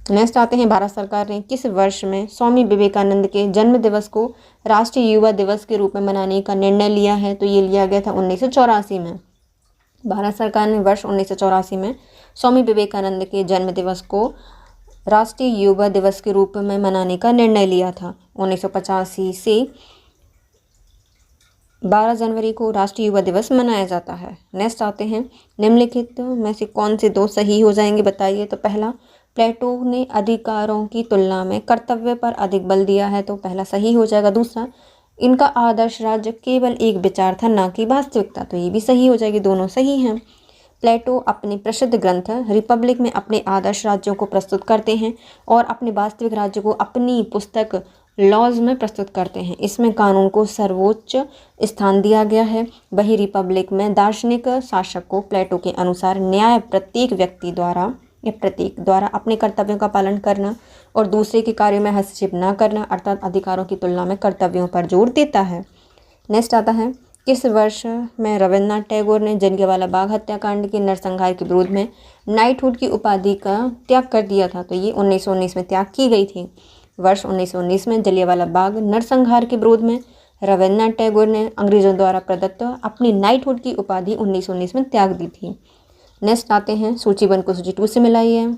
नेक्स्ट आते हैं भारत सरकार ने किस वर्ष में स्वामी विवेकानंद के जन्म दिवस को राष्ट्रीय युवा दिवस के रूप में मनाने का निर्णय लिया है? तो ये लिया गया था 1984 में। भारत सरकार ने वर्ष 1984 में स्वामी विवेकानंद के जन्म दिवस को राष्ट्रीय युवा दिवस के रूप में मनाने का निर्णय लिया था। 1985 से 12 जनवरी को राष्ट्रीय युवा दिवस मनाया जाता है। नेक्स्ट आते हैं, निम्नलिखित में से कौन से दो सही हो जाएंगे बताइए। तो पहला, प्लेटो ने अधिकारों की तुलना में कर्तव्य पर अधिक बल दिया है, तो पहला सही हो जाएगा। दूसरा, इनका आदर्श राज्य केवल एक विचार था, ना कि वास्तविकता, तो ये भी सही हो जाएगी, दोनों सही हैं। प्लेटो अपने प्रसिद्ध ग्रंथ रिपब्लिक में अपने आदर्श राज्यों को प्रस्तुत करते हैं और अपने वास्तविक राज्य को अपनी पुस्तक लॉज में प्रस्तुत करते हैं। इसमें कानून को सर्वोच्च स्थान दिया गया है। वही रिपब्लिक में दार्शनिक शासक को प्लेटो के अनुसार न्याय प्रत्येक व्यक्ति द्वारा या प्रत्येक द्वारा अपने कर्तव्यों का पालन करना और दूसरे के कार्यों में हस्तक्षेप न करना, अर्थात अधिकारों की तुलना में कर्तव्यों पर जोर देता है। नेक्स्ट आता है, किस वर्ष में रविन्द्रनाथ टैगोर ने जलियांवाला बाग हत्याकांड के नरसंहार के विरोध में नाइटहुड की उपाधि का त्याग कर दिया था। तो ये 1919 में त्याग की गई थी। वर्ष 1919 में जलियांवाला बाग नरसंहार के विरोध में रविन्द्रनाथ टैगोर ने अंग्रेजों द्वारा प्रदत्त अपनी नाइटहुड की उपाधि 1919 में त्याग दी थी। नेक्स्ट आते हैं, सूची 1 को सूची 2 से मिलाइए।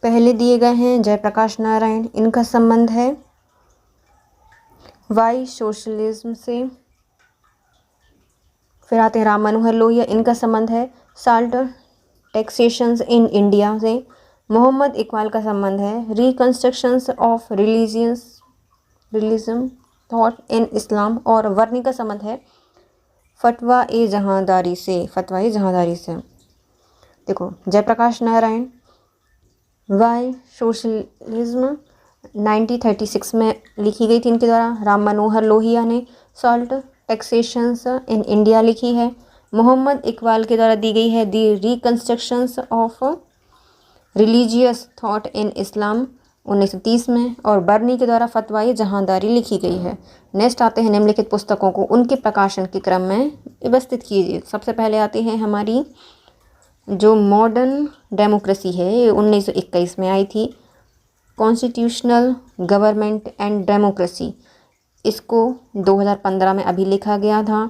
पहले दिए गए हैं जयप्रकाश नारायण, इनका संबंध है वाई सोशलिज्म से। फिर आते हैं राम मनोहर लोहिया, इनका संबंध है साल्ट टैक्सेशंस इन इंडिया से। मोहम्मद इकबाल का संबंध है reconstructions of religion thought in इस्लाम। और वर्नी का संबंध है फतवा ए जहांदारी से। देखो, जयप्रकाश नारायण वाई सोशलिज्म 1936 में लिखी गई थी इनके द्वारा। राम मनोहर लोहिया ने सॉल्ट टैक्सेशंस इन इंडिया लिखी है। मोहम्मद इकबाल के द्वारा दी गई है दी reconstructions of religious thought in इस्लाम 1930 में। और बर्नी के द्वारा फतवाए जहांदारी लिखी गई है। नेक्स्ट आते हैं, निम्नलिखित पुस्तकों को उनके प्रकाशन के क्रम में व्यवस्थित कीजिए। सबसे पहले आती है हमारी जो मॉडर्न डेमोक्रेसी है, ये 1921 में आई थी। कॉन्स्टिट्यूशनल गवर्नमेंट एंड डेमोक्रेसी, इसको 2015 में अभी लिखा गया था।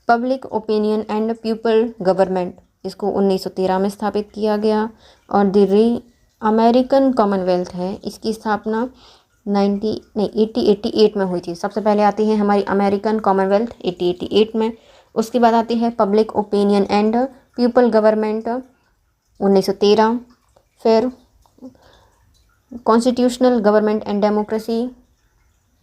Public opinion and people government, इसको 1913 में स्थापित किया गया। और अमेरिकन कॉमनवेल्थ है, इसकी स्थापना 1888 में हुई थी। सबसे पहले आती है हमारी अमेरिकन कॉमनवेल्थ 1888 में। उसके बाद आती है public opinion and people government 1913। फिर कॉन्स्टिट्यूशनल गवर्नमेंट एंड डेमोक्रेसी,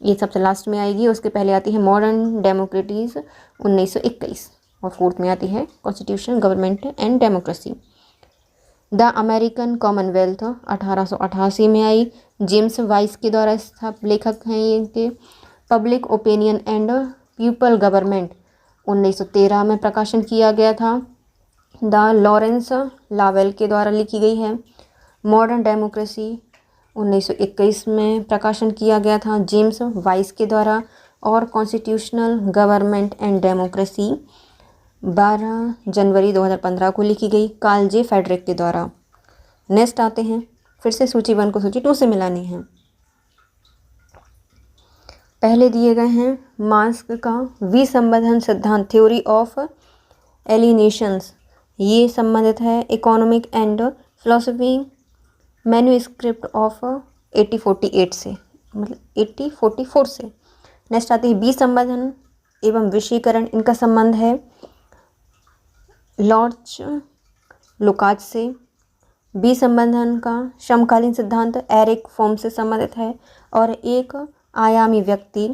ये सबसे लास्ट में आएगी। उसके पहले आती है मॉडर्न डेमोक्रेटीज 1921। और फोर्थ में आती है constitutional government and democracy. The American Commonwealth 1888 में आई। जेम्स वाइस के द्वारा लेखक हैं ये इनके। Public opinion and people government 1913 में प्रकाशन किया गया था। द लॉरेंस लावेल के द्वारा लिखी गई है। मॉडर्न डेमोक्रेसी 1921 में प्रकाशन किया गया था जेम्स वाइस के द्वारा। और कॉन्स्टिट्यूशनल गवर्नमेंट एंड डेमोक्रेसी 12 जनवरी 2015 को लिखी गई कार्ल जे फेडरिक के द्वारा। नेक्स्ट आते हैं, फिर से सूची 1 को सूची 2 से मिलानी है। पहले दिए गए हैं मार्क्स का विसंबंधन सिद्धांत, थ्योरी ऑफ एलिनेशंस, ये संबंधित है economic and philosophy manuscript of 1848 से, मतलब 1844 से। नेक्स्ट आती है विसंबंधन एवं विषयीकरण, इनका संबंध है लॉर्ड लुकाच से। विसंबंधन का समकालीन सिद्धांत एरिक फॉर्म से संबंधित है। और एक आयामी व्यक्ति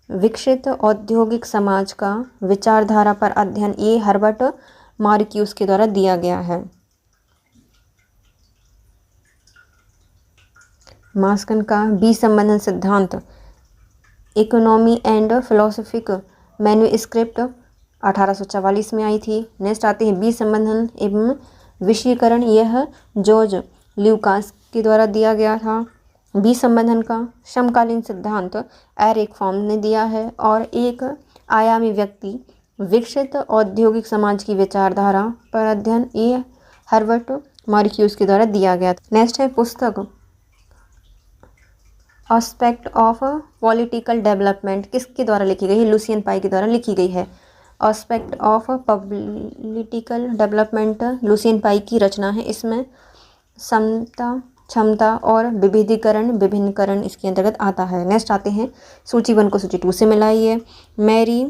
विकसित औद्योगिक समाज का विचारधारा पर अध्ययन, ये हर्बर्ट मार्क्यूस के द्वारा दिया गया है। मार्क्स का विसंबंधन सिद्धांत इकोनॉमी एंड फिलोसफिक मैन्यूस्क्रिप्ट 1844 में आई थी। नेक्स्ट आते हैं विसंबंधन एवं विषयीकरण, यह जॉर्ज ल्यूकास के द्वारा दिया गया था। विसंबंधन का समकालीन सिद्धांत एरिक फॉर्म ने दिया है। और एक आयामी व्यक्ति विकसित औद्योगिक समाज की विचारधारा पर अध्ययन, ये हर्बर्ट मार्क्यूस के द्वारा दिया गया था। नेक्स्ट है पुस्तक एस्पेक्ट ऑफ पॉलिटिकल डेवलपमेंट, किसके द्वारा लिखी गई है? लुसियन पाई के द्वारा लिखी गई है। Aspect of political development Lucian Pye की रचना है। इसमें समता, क्षमता और विविधीकरण, विभिन्नकरण इसके अंतर्गत आता है। नेक्स्ट आते हैं सूची 1 को सूची 2 से मिलाइए। मैरी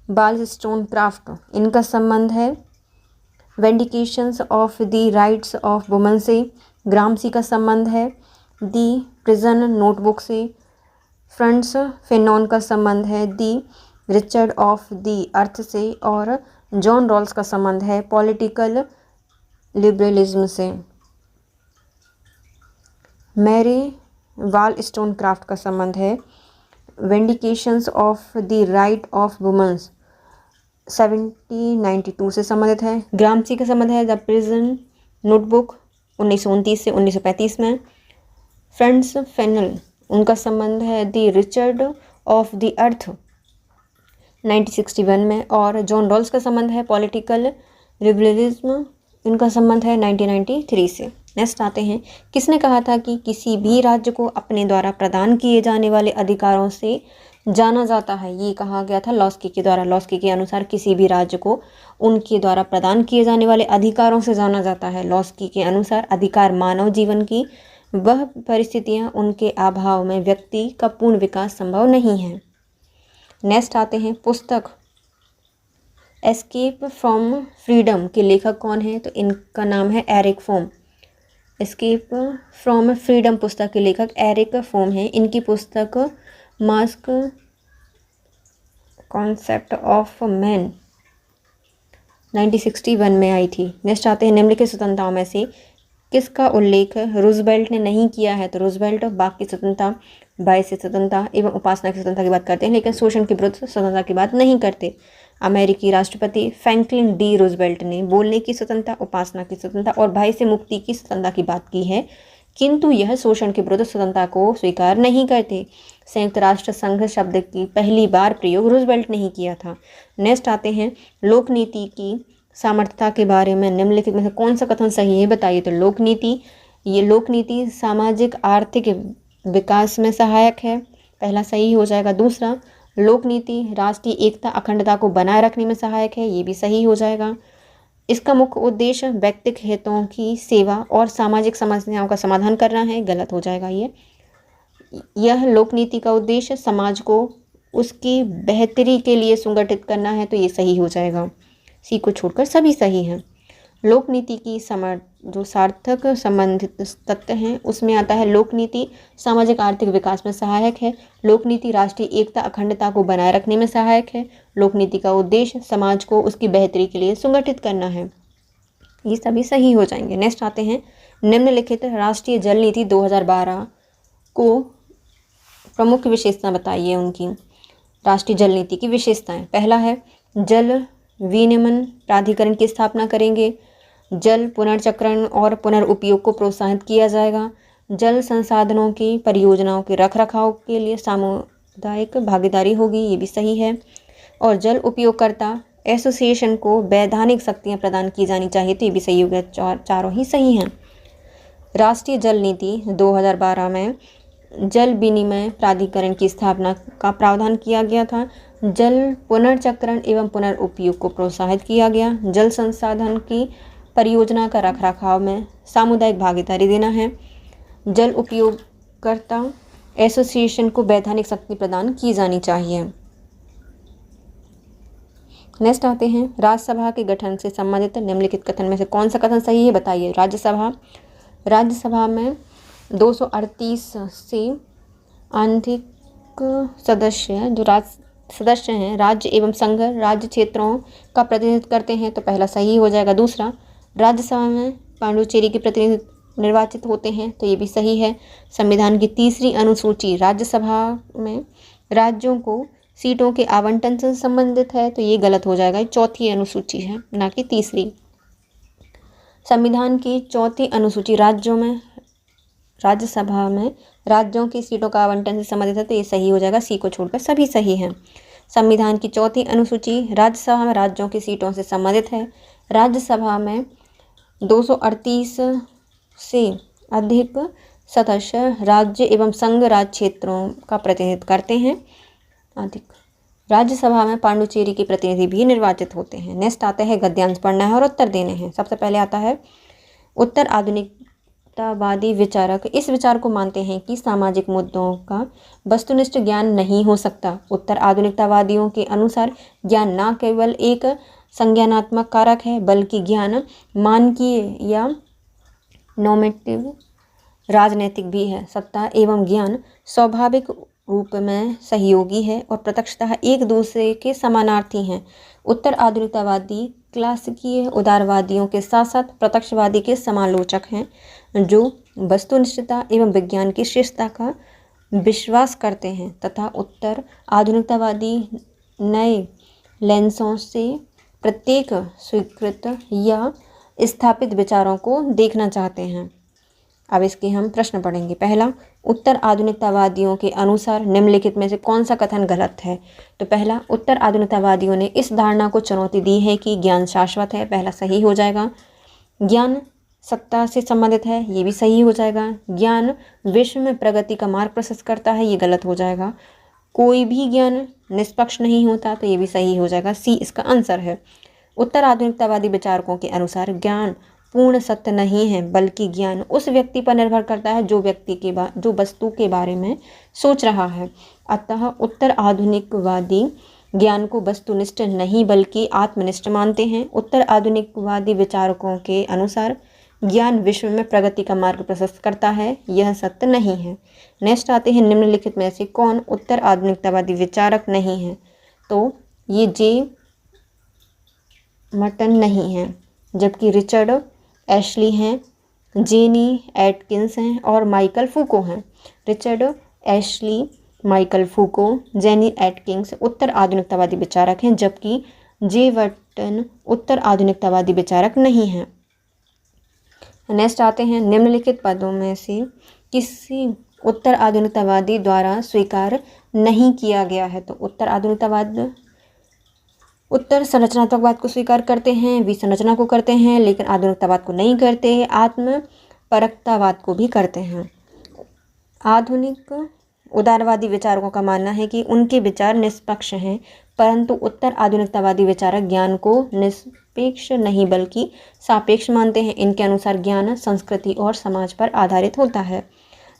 वालस्टोनक्राफ्ट, इनका संबंध है vindications of the rights of women से। ग्रामसी का संबंध है दी प्रिजन नोटबुक से। फ्रांस फेनॉन का संबंध है the wretched of the earth से। और जॉन रॉल्स का संबंध है पॉलिटिकल लिबरलिज्म से। मैरी वालस्टोनक्राफ्ट का संबंध है vindications of the right of womens 1792 से संबंधित है। ग्रामसी का संबंध है द प्रिजन नोटबुक 1929 से 1935 में। फ्रांस फेनल, उनका संबंध है द रिचर्ड ऑफ द अर्थ 1961 में। और जॉन रॉल्स का संबंध है पॉलिटिकल लिबरलिज्म, इनका संबंध है 1993 से। नेक्स्ट आते हैं किसने कहा था कि किसी भी राज्य को अपने द्वारा प्रदान किए जाने वाले अधिकारों से जाना जाता है। ये कहा गया था लॉस्की के द्वारा। लॉस्की के अनुसार किसी भी राज्य को उनके द्वारा प्रदान किए जाने वाले अधिकारों से जाना जाता है। लॉस्की के अनुसार अधिकार मानव जीवन की वह परिस्थितियां उनके अभाव में व्यक्ति का पूर्ण विकास संभव नहीं है। नेक्स्ट आते हैं पुस्तक एस्केप फ्रॉम फ्रीडम के लेखक कौन है? तो इनका नाम है Eric Fromm. Escape from freedom पुस्तक के लेखक एरिक फोम है। इनकी पुस्तक मास्क कॉन्सेप्ट ऑफ मैन 1961 में आई थी। नेक्स्ट आते हैं निम्नलिखित स्वतंत्रताओं में से किसका उल्लेख रूजवेल्ट ने नहीं किया है? तो रूजवेल्ट बाकी स्वतंत्रता, बाह्य स्वतंत्रता एवं उपासना की स्वतंत्रता की बात करते हैं, लेकिन शोषण के विरुद्ध स्वतंत्रता की बात नहीं करते। अमेरिकी राष्ट्रपति फ्रैंकलिन डी रूजवेल्ट ने बोलने की स्वतंत्रता, उपासना की स्वतंत्रता और भय से मुक्ति की स्वतंत्रता की बात की है, किंतु यह शोषण के विरुद्ध स्वतंत्रता को स्वीकार नहीं करते। संयुक्त राष्ट्र संघ शब्द की पहली बार प्रयोग रूजवेल्ट ने ही किया था। नेक्स्ट आते हैं लोक नीति की सामर्थ्यता के बारे में निम्नलिखित में से कौन सा कथन सही है बताइए। तो लोक नीति सामाजिक आर्थिक विकास में सहायक है, पहला सही हो जाएगा। दूसरा, लोक नीति राष्ट्रीय एकता अखंडता को बनाए रखने में सहायक है, ये भी सही हो जाएगा। इसका मुख्य उद्देश्य व्यक्तिगत हितों की सेवा और सामाजिक समस्याओं का समाधान करना है, गलत हो जाएगा ये। यह लोक नीति का उद्देश्य समाज को उसकी बेहतरी के लिए संगठित करना है, तो ये सही हो जाएगा। सी को छोड़कर सभी सही हैं। लोक नीति की जो सार्थक संबंधित तत्व हैं उसमें आता है लोक नीति सामाजिक आर्थिक विकास में सहायक है, लोक नीति राष्ट्रीय एकता अखंडता को बनाए रखने में सहायक है, लोक नीति का उद्देश्य समाज को उसकी बेहतरी के लिए संगठित करना है, ये सभी सही हो जाएंगे। नेक्स्ट आते हैं निम्नलिखित राष्ट्रीय जल नीति 2012 को प्रमुख विशेषता बताइए उनकी। राष्ट्रीय जल नीति की विशेषताएं, पहला है जल विनियमन प्राधिकरण की स्थापना करेंगे, जल पुनर्चक्रण और पुनर्उपयोग को प्रोत्साहित किया जाएगा, जल संसाधनों की परियोजनाओं के रखरखाव के लिए सामुदायिक भागीदारी होगी, ये भी सही है, और जल उपयोगकर्ता एसोसिएशन को वैधानिक शक्तियाँ प्रदान की जानी चाहिए, तो ये भी सही हो गया, चारों ही सही हैं। राष्ट्रीय जल नीति 2012 में जल विनिमय प्राधिकरण की स्थापना का प्रावधान किया गया था, जल पुनर्चक्रण एवं पुनर्उपयोग को प्रोत्साहित किया गया, जल संसाधन की परियोजना का रखरखाव में सामुदायिक भागीदारी देना है, जल उपयोगकर्ता एसोसिएशन को वैधानिक शक्ति प्रदान की जानी चाहिए। नेक्स्ट आते हैं राज्यसभा के गठन से संबंधित निम्नलिखित कथन में से कौन सा कथन सही है बताइए। राज्यसभा में 238 से अधिक सदस्य हैं राज्य एवं संघ राज्य क्षेत्रों का प्रतिनिधित्व करते हैं, तो पहला सही हो जाएगा। दूसरा, राज्यसभा में पांडुचेरी के प्रतिनिधि निर्वाचित होते हैं, तो ये भी सही है। संविधान की तीसरी अनुसूची राज्यसभा में राज्यों को सीटों के आवंटन से संबंधित है, तो ये गलत हो जाएगा, चौथी अनुसूची है ना कि तीसरी। संविधान की चौथी अनुसूची राज्यसभा में राज्यों की सीटों का आवंटन से संबंधित है, तो ये सही हो जाएगा, सी को छोड़कर सभी सही हैं। संविधान की चौथी अनुसूची राज्यसभा में राज्यों की सीटों से संबंधित है। राज्यसभा में 238 से अधिक सदस्य राज्य एवं संघ राज्य क्षेत्रों का प्रतिनिधित्व करते हैं। राज्यसभा में पांडुचेरी के प्रतिनिधि भी निर्वाचित होते हैं। नेक्स्ट आता है गद्यांश पढ़ना है और उत्तर देने हैं। सबसे पहले आता है उत्तर आधुनिक आधुनिकतावादी विचारक इस विचार को मानते हैं कि सामाजिक मुद्दों का वस्तुनिष्ठ ज्ञान नहीं हो सकता। उत्तर आधुनिकतावादियों के अनुसार ज्ञान न केवल एक संज्ञानात्मक कारक है बल्कि ज्ञान मानकीय या नॉर्मेटिव राजनैतिक भी है। सत्ता एवं ज्ञान स्वाभाविक रूप में सहयोगी है और प्रत्यक्षतः एक दूसरे के समानार्थी हैं। उत्तर आधुनिकतावादी क्लासिकीय उदारवादियों के साथ साथ प्रत्यक्षवादी के समालोचक हैं जो वस्तुनिष्ठता एवं विज्ञान की श्रेष्ठता का विश्वास करते हैं तथा उत्तर आधुनिकतावादी नए लेंसों से प्रत्येक स्वीकृत या स्थापित विचारों को देखना चाहते हैं। अब इसके हम प्रश्न पढ़ेंगे। पहला, उत्तर आधुनिकतावादियों के अनुसार निम्नलिखित में से कौन सा कथन गलत है? तो पहला, उत्तर आधुनिकतावादियों ने इस धारणा को चुनौती दी है कि ज्ञान शाश्वत है, पहला सही हो जाएगा। ज्ञान सत्ता से संबंधित है, ये भी सही हो जाएगा। ज्ञान विश्व में प्रगति का मार्ग प्रशस्त करता है, ये गलत हो जाएगा। कोई भी ज्ञान निष्पक्ष नहीं होता, तो ये भी सही हो जाएगा। सी इसका आंसर है। उत्तर आधुनिकतावादी विचारकों के अनुसार ज्ञान पूर्ण सत्य नहीं है बल्कि ज्ञान उस व्यक्ति पर निर्भर करता है जो जो वस्तु के बारे में सोच रहा है। अतः उत्तर आधुनिकवादी ज्ञान को वस्तुनिष्ठ नहीं बल्कि आत्मनिष्ठ मानते हैं। उत्तर आधुनिकवादी विचारकों के अनुसार ज्ञान विश्व में प्रगति का मार्ग प्रशस्त करता है, यह सत्य नहीं है। नेक्स्ट आते हैं, निम्नलिखित में से कौन उत्तर आधुनिकतावादी विचारक नहीं है? तो ये जे मर्टन नहीं है, जबकि रिचर्ड एशली हैं, जेनी एटकिंस हैं और माइकल फूको हैं। Richard Ashley, Michael Foucault, Jenny Edkins उत्तर आधुनिकतावादी विचारक हैं, जबकि जे वर्टन उत्तर आधुनिकतावादी विचारक नहीं हैं। नेक्स्ट आते हैं, निम्नलिखित पदों में से किसी उत्तर आधुनिकतावादी द्वारा स्वीकार नहीं किया गया है? तो उत्तर आधुनिकतावाद उत्तर संरचनात्मकवाद को स्वीकार करते हैं, विसंरचना को करते हैं, लेकिन आधुनिकतावाद को नहीं करते। आत्मपरकतावाद को भी करते हैं। आधुनिक उदारवादी विचारकों का मानना है कि उनके विचार निष्पक्ष हैं, परंतु उत्तर आधुनिकतावादी विचारक ज्ञान को निष्पक्ष नहीं बल्कि सापेक्ष मानते हैं। इनके अनुसार ज्ञान संस्कृति और समाज पर आधारित होता है।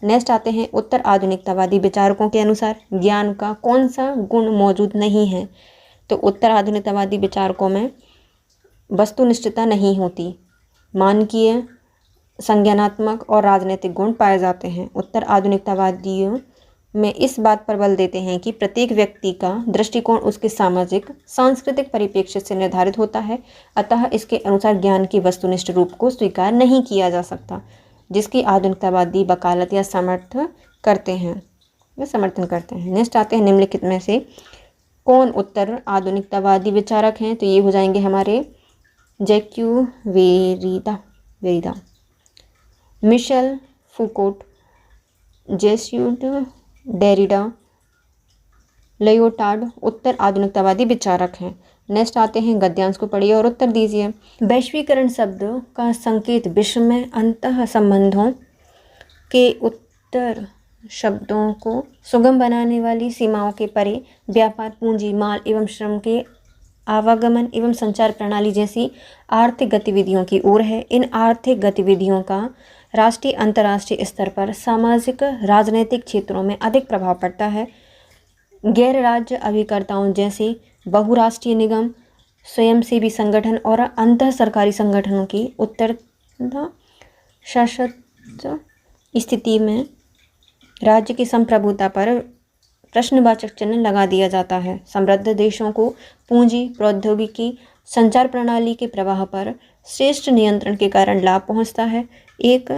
नेक्स्ट आते हैं, उत्तर आधुनिकतावादी विचारकों के अनुसार ज्ञान का कौन सा गुण मौजूद नहीं है? तो उत्तर आधुनिकतावादी विचारकों में वस्तुनिष्ठता नहीं होती, मानकीय, संज्ञानात्मक और राजनीतिक गुण पाए जाते हैं। उत्तर आधुनिकतावादियों में इस बात पर बल देते हैं कि प्रत्येक व्यक्ति का दृष्टिकोण उसके सामाजिक सांस्कृतिक परिप्रेक्ष्य से निर्धारित होता है, अतः इसके अनुसार ज्ञान की वस्तुनिष्ठ रूप को स्वीकार नहीं किया जा सकता, जिसकी आधुनिकतावादी वकालत या समर्थन करते हैं। नेक्स्ट आते हैं, निम्नलिखित में से कौन उत्तर आधुनिकतावादी विचारक हैं? तो ये हो जाएंगे हमारे जैक्यू वेरिदा, मिशेल फूकोट, जेस्यूट डेरिडा, लियोटार्ड उत्तर आधुनिकतावादी विचारक हैं। नेक्स्ट आते हैं, गद्यांश को पढ़िए और उत्तर दीजिए। वैश्वीकरण शब्द का संकेत विश्व में अंतः संबंधों के उत्तर शब्दों को सुगम बनाने वाली सीमाओं के परे व्यापार, पूंजी, माल एवं श्रम के आवागमन एवं संचार प्रणाली जैसी आर्थिक गतिविधियों की ओर है। इन आर्थिक गतिविधियों का राष्ट्रीय अंतर्राष्ट्रीय स्तर पर सामाजिक राजनीतिक क्षेत्रों में अधिक प्रभाव पड़ता है। गैर राज्य अभिकर्ताओं जैसे बहुराष्ट्रीय निगम, स्वयंसेवी संगठन और अंतः सरकारी संगठनों की उत्तरदा शासित स्थिति में राज्य की संप्रभुता पर प्रश्नवाचक चिन्ह लगा दिया जाता है। समृद्ध देशों को पूंजी, प्रौद्योगिकी, संचार प्रणाली के प्रवाह पर श्रेष्ठ नियंत्रण के कारण लाभ पहुंचता है। एक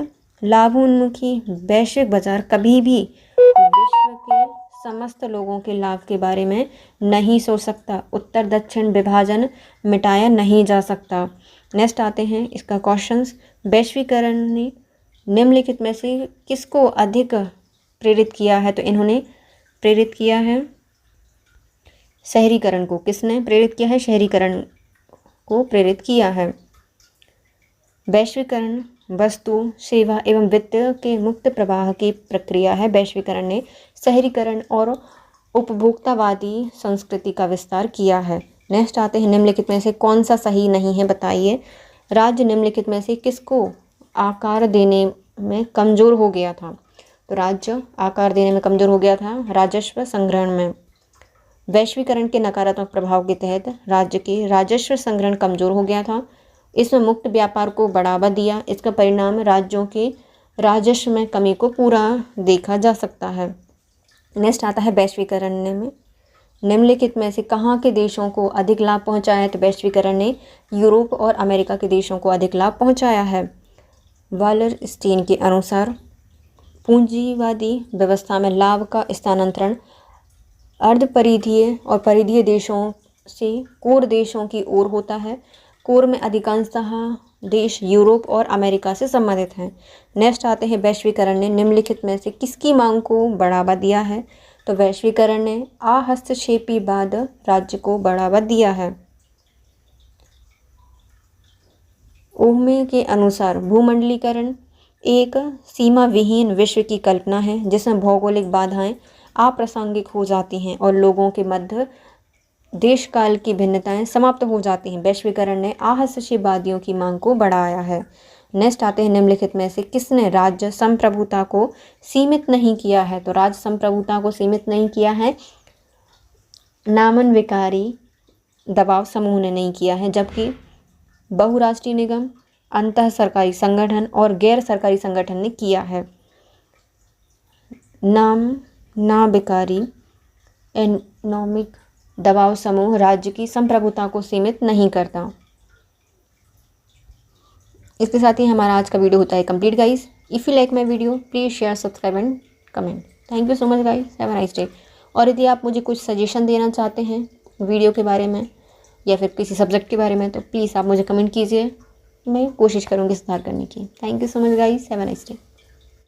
लाभोन्मुखी वैश्विक बाजार कभी भी विश्व के समस्त लोगों के लाभ के बारे में नहीं सोच सकता। उत्तर दक्षिण विभाजन मिटाया नहीं जा सकता। नेक्स्ट आते हैं इसका क्वेश्चंस। वैश्वीकरण ने निम्नलिखित में से किसको अधिक प्रेरित किया है? तो इन्होंने प्रेरित किया है शहरीकरण को। किसने प्रेरित किया है? शहरीकरण को प्रेरित किया है। वैश्वीकरण वस्तु, सेवा एवं वित्त के मुक्त प्रवाह की प्रक्रिया है। वैश्वीकरण ने शहरीकरण और उपभोक्तावादी संस्कृति का विस्तार किया है। नेक्स्ट आते हैं, निम्नलिखित में से कौन सा सही नहीं है बताइए। राज्य निम्नलिखित में से किसको आकार देने में कमज़ोर हो गया था। तो राज्य आकार देने में कमज़ोर हो गया था। राजस्व संग्रहण में, वैश्वीकरण के नकारात्मक प्रभाव के तहत राज्य के राजस्व संग्रहण कमज़ोर हो गया था। इसमें मुक्त व्यापार को बढ़ावा दिया। इसका परिणाम राज्यों के राजस्व में कमी को पूरा देखा जा सकता है। नेक्स्ट आता है वैश्वीकरण में निम्नलिखित में से कहाँ के देशों को अधिक लाभ पहुँचाया है? तो वैश्वीकरण ने यूरोप और अमेरिका के देशों को अधिक लाभ पहुँचाया है। वालरस्टीन के अनुसार पूंजीवादी व्यवस्था में लाभ का स्थानांतरण अर्धपरिधीय और परिधीय देशों से कोर देशों की ओर होता है। कोर में अधिकांशतः देश यूरोप और अमेरिका से संबंधित हैं। नेक्स्ट आते हैं वैश्वीकरण ने निम्नलिखित में से किसकी मांग को बढ़ावा दिया है? तो वैश्वीकरण ने अहस्तक्षेपीवाद राज्य को बढ़ावा दिया है। ओहमे के अनुसार भूमंडलीकरण एक सीमा विहीन विश्व की कल्पना है जिसमें भौगोलिक बाधाएं अप्रासंगिक हो जाती हैं और लोगों के मध्य देश काल की भिन्नताएं समाप्त हो जाती हैं। वैश्वीकरण ने अहस्तक्षेपवादियों की मांग को बढ़ाया है। नेक्स्ट आते हैं निम्नलिखित में से किसने राज्य संप्रभुता को सीमित नहीं किया है? तो राज्य संप्रभुता को सीमित नहीं किया है, नामनविकारी दबाव समूह ने नहीं किया है, जबकि बहुराष्ट्रीय निगम, अंतः सरकारी संगठन और गैर सरकारी संगठन ने किया है। नामविकारी इकोनॉमिक दबाव समूह राज्य की संप्रभुता को सीमित नहीं करता। इसके साथ ही हमारा आज का वीडियो होता है complete guys. If you like my video please share, subscribe and comment. Thank you so much guys, have a nice day. और यदि आप मुझे कुछ सजेशन देना चाहते हैं वीडियो के बारे में या फिर किसी सब्जेक्ट के बारे में तो प्लीज़ आप मुझे कमेंट कीजिए, मैं कोशिश करूँगी सुधार करने की। Thank you so much guys, have a nice day.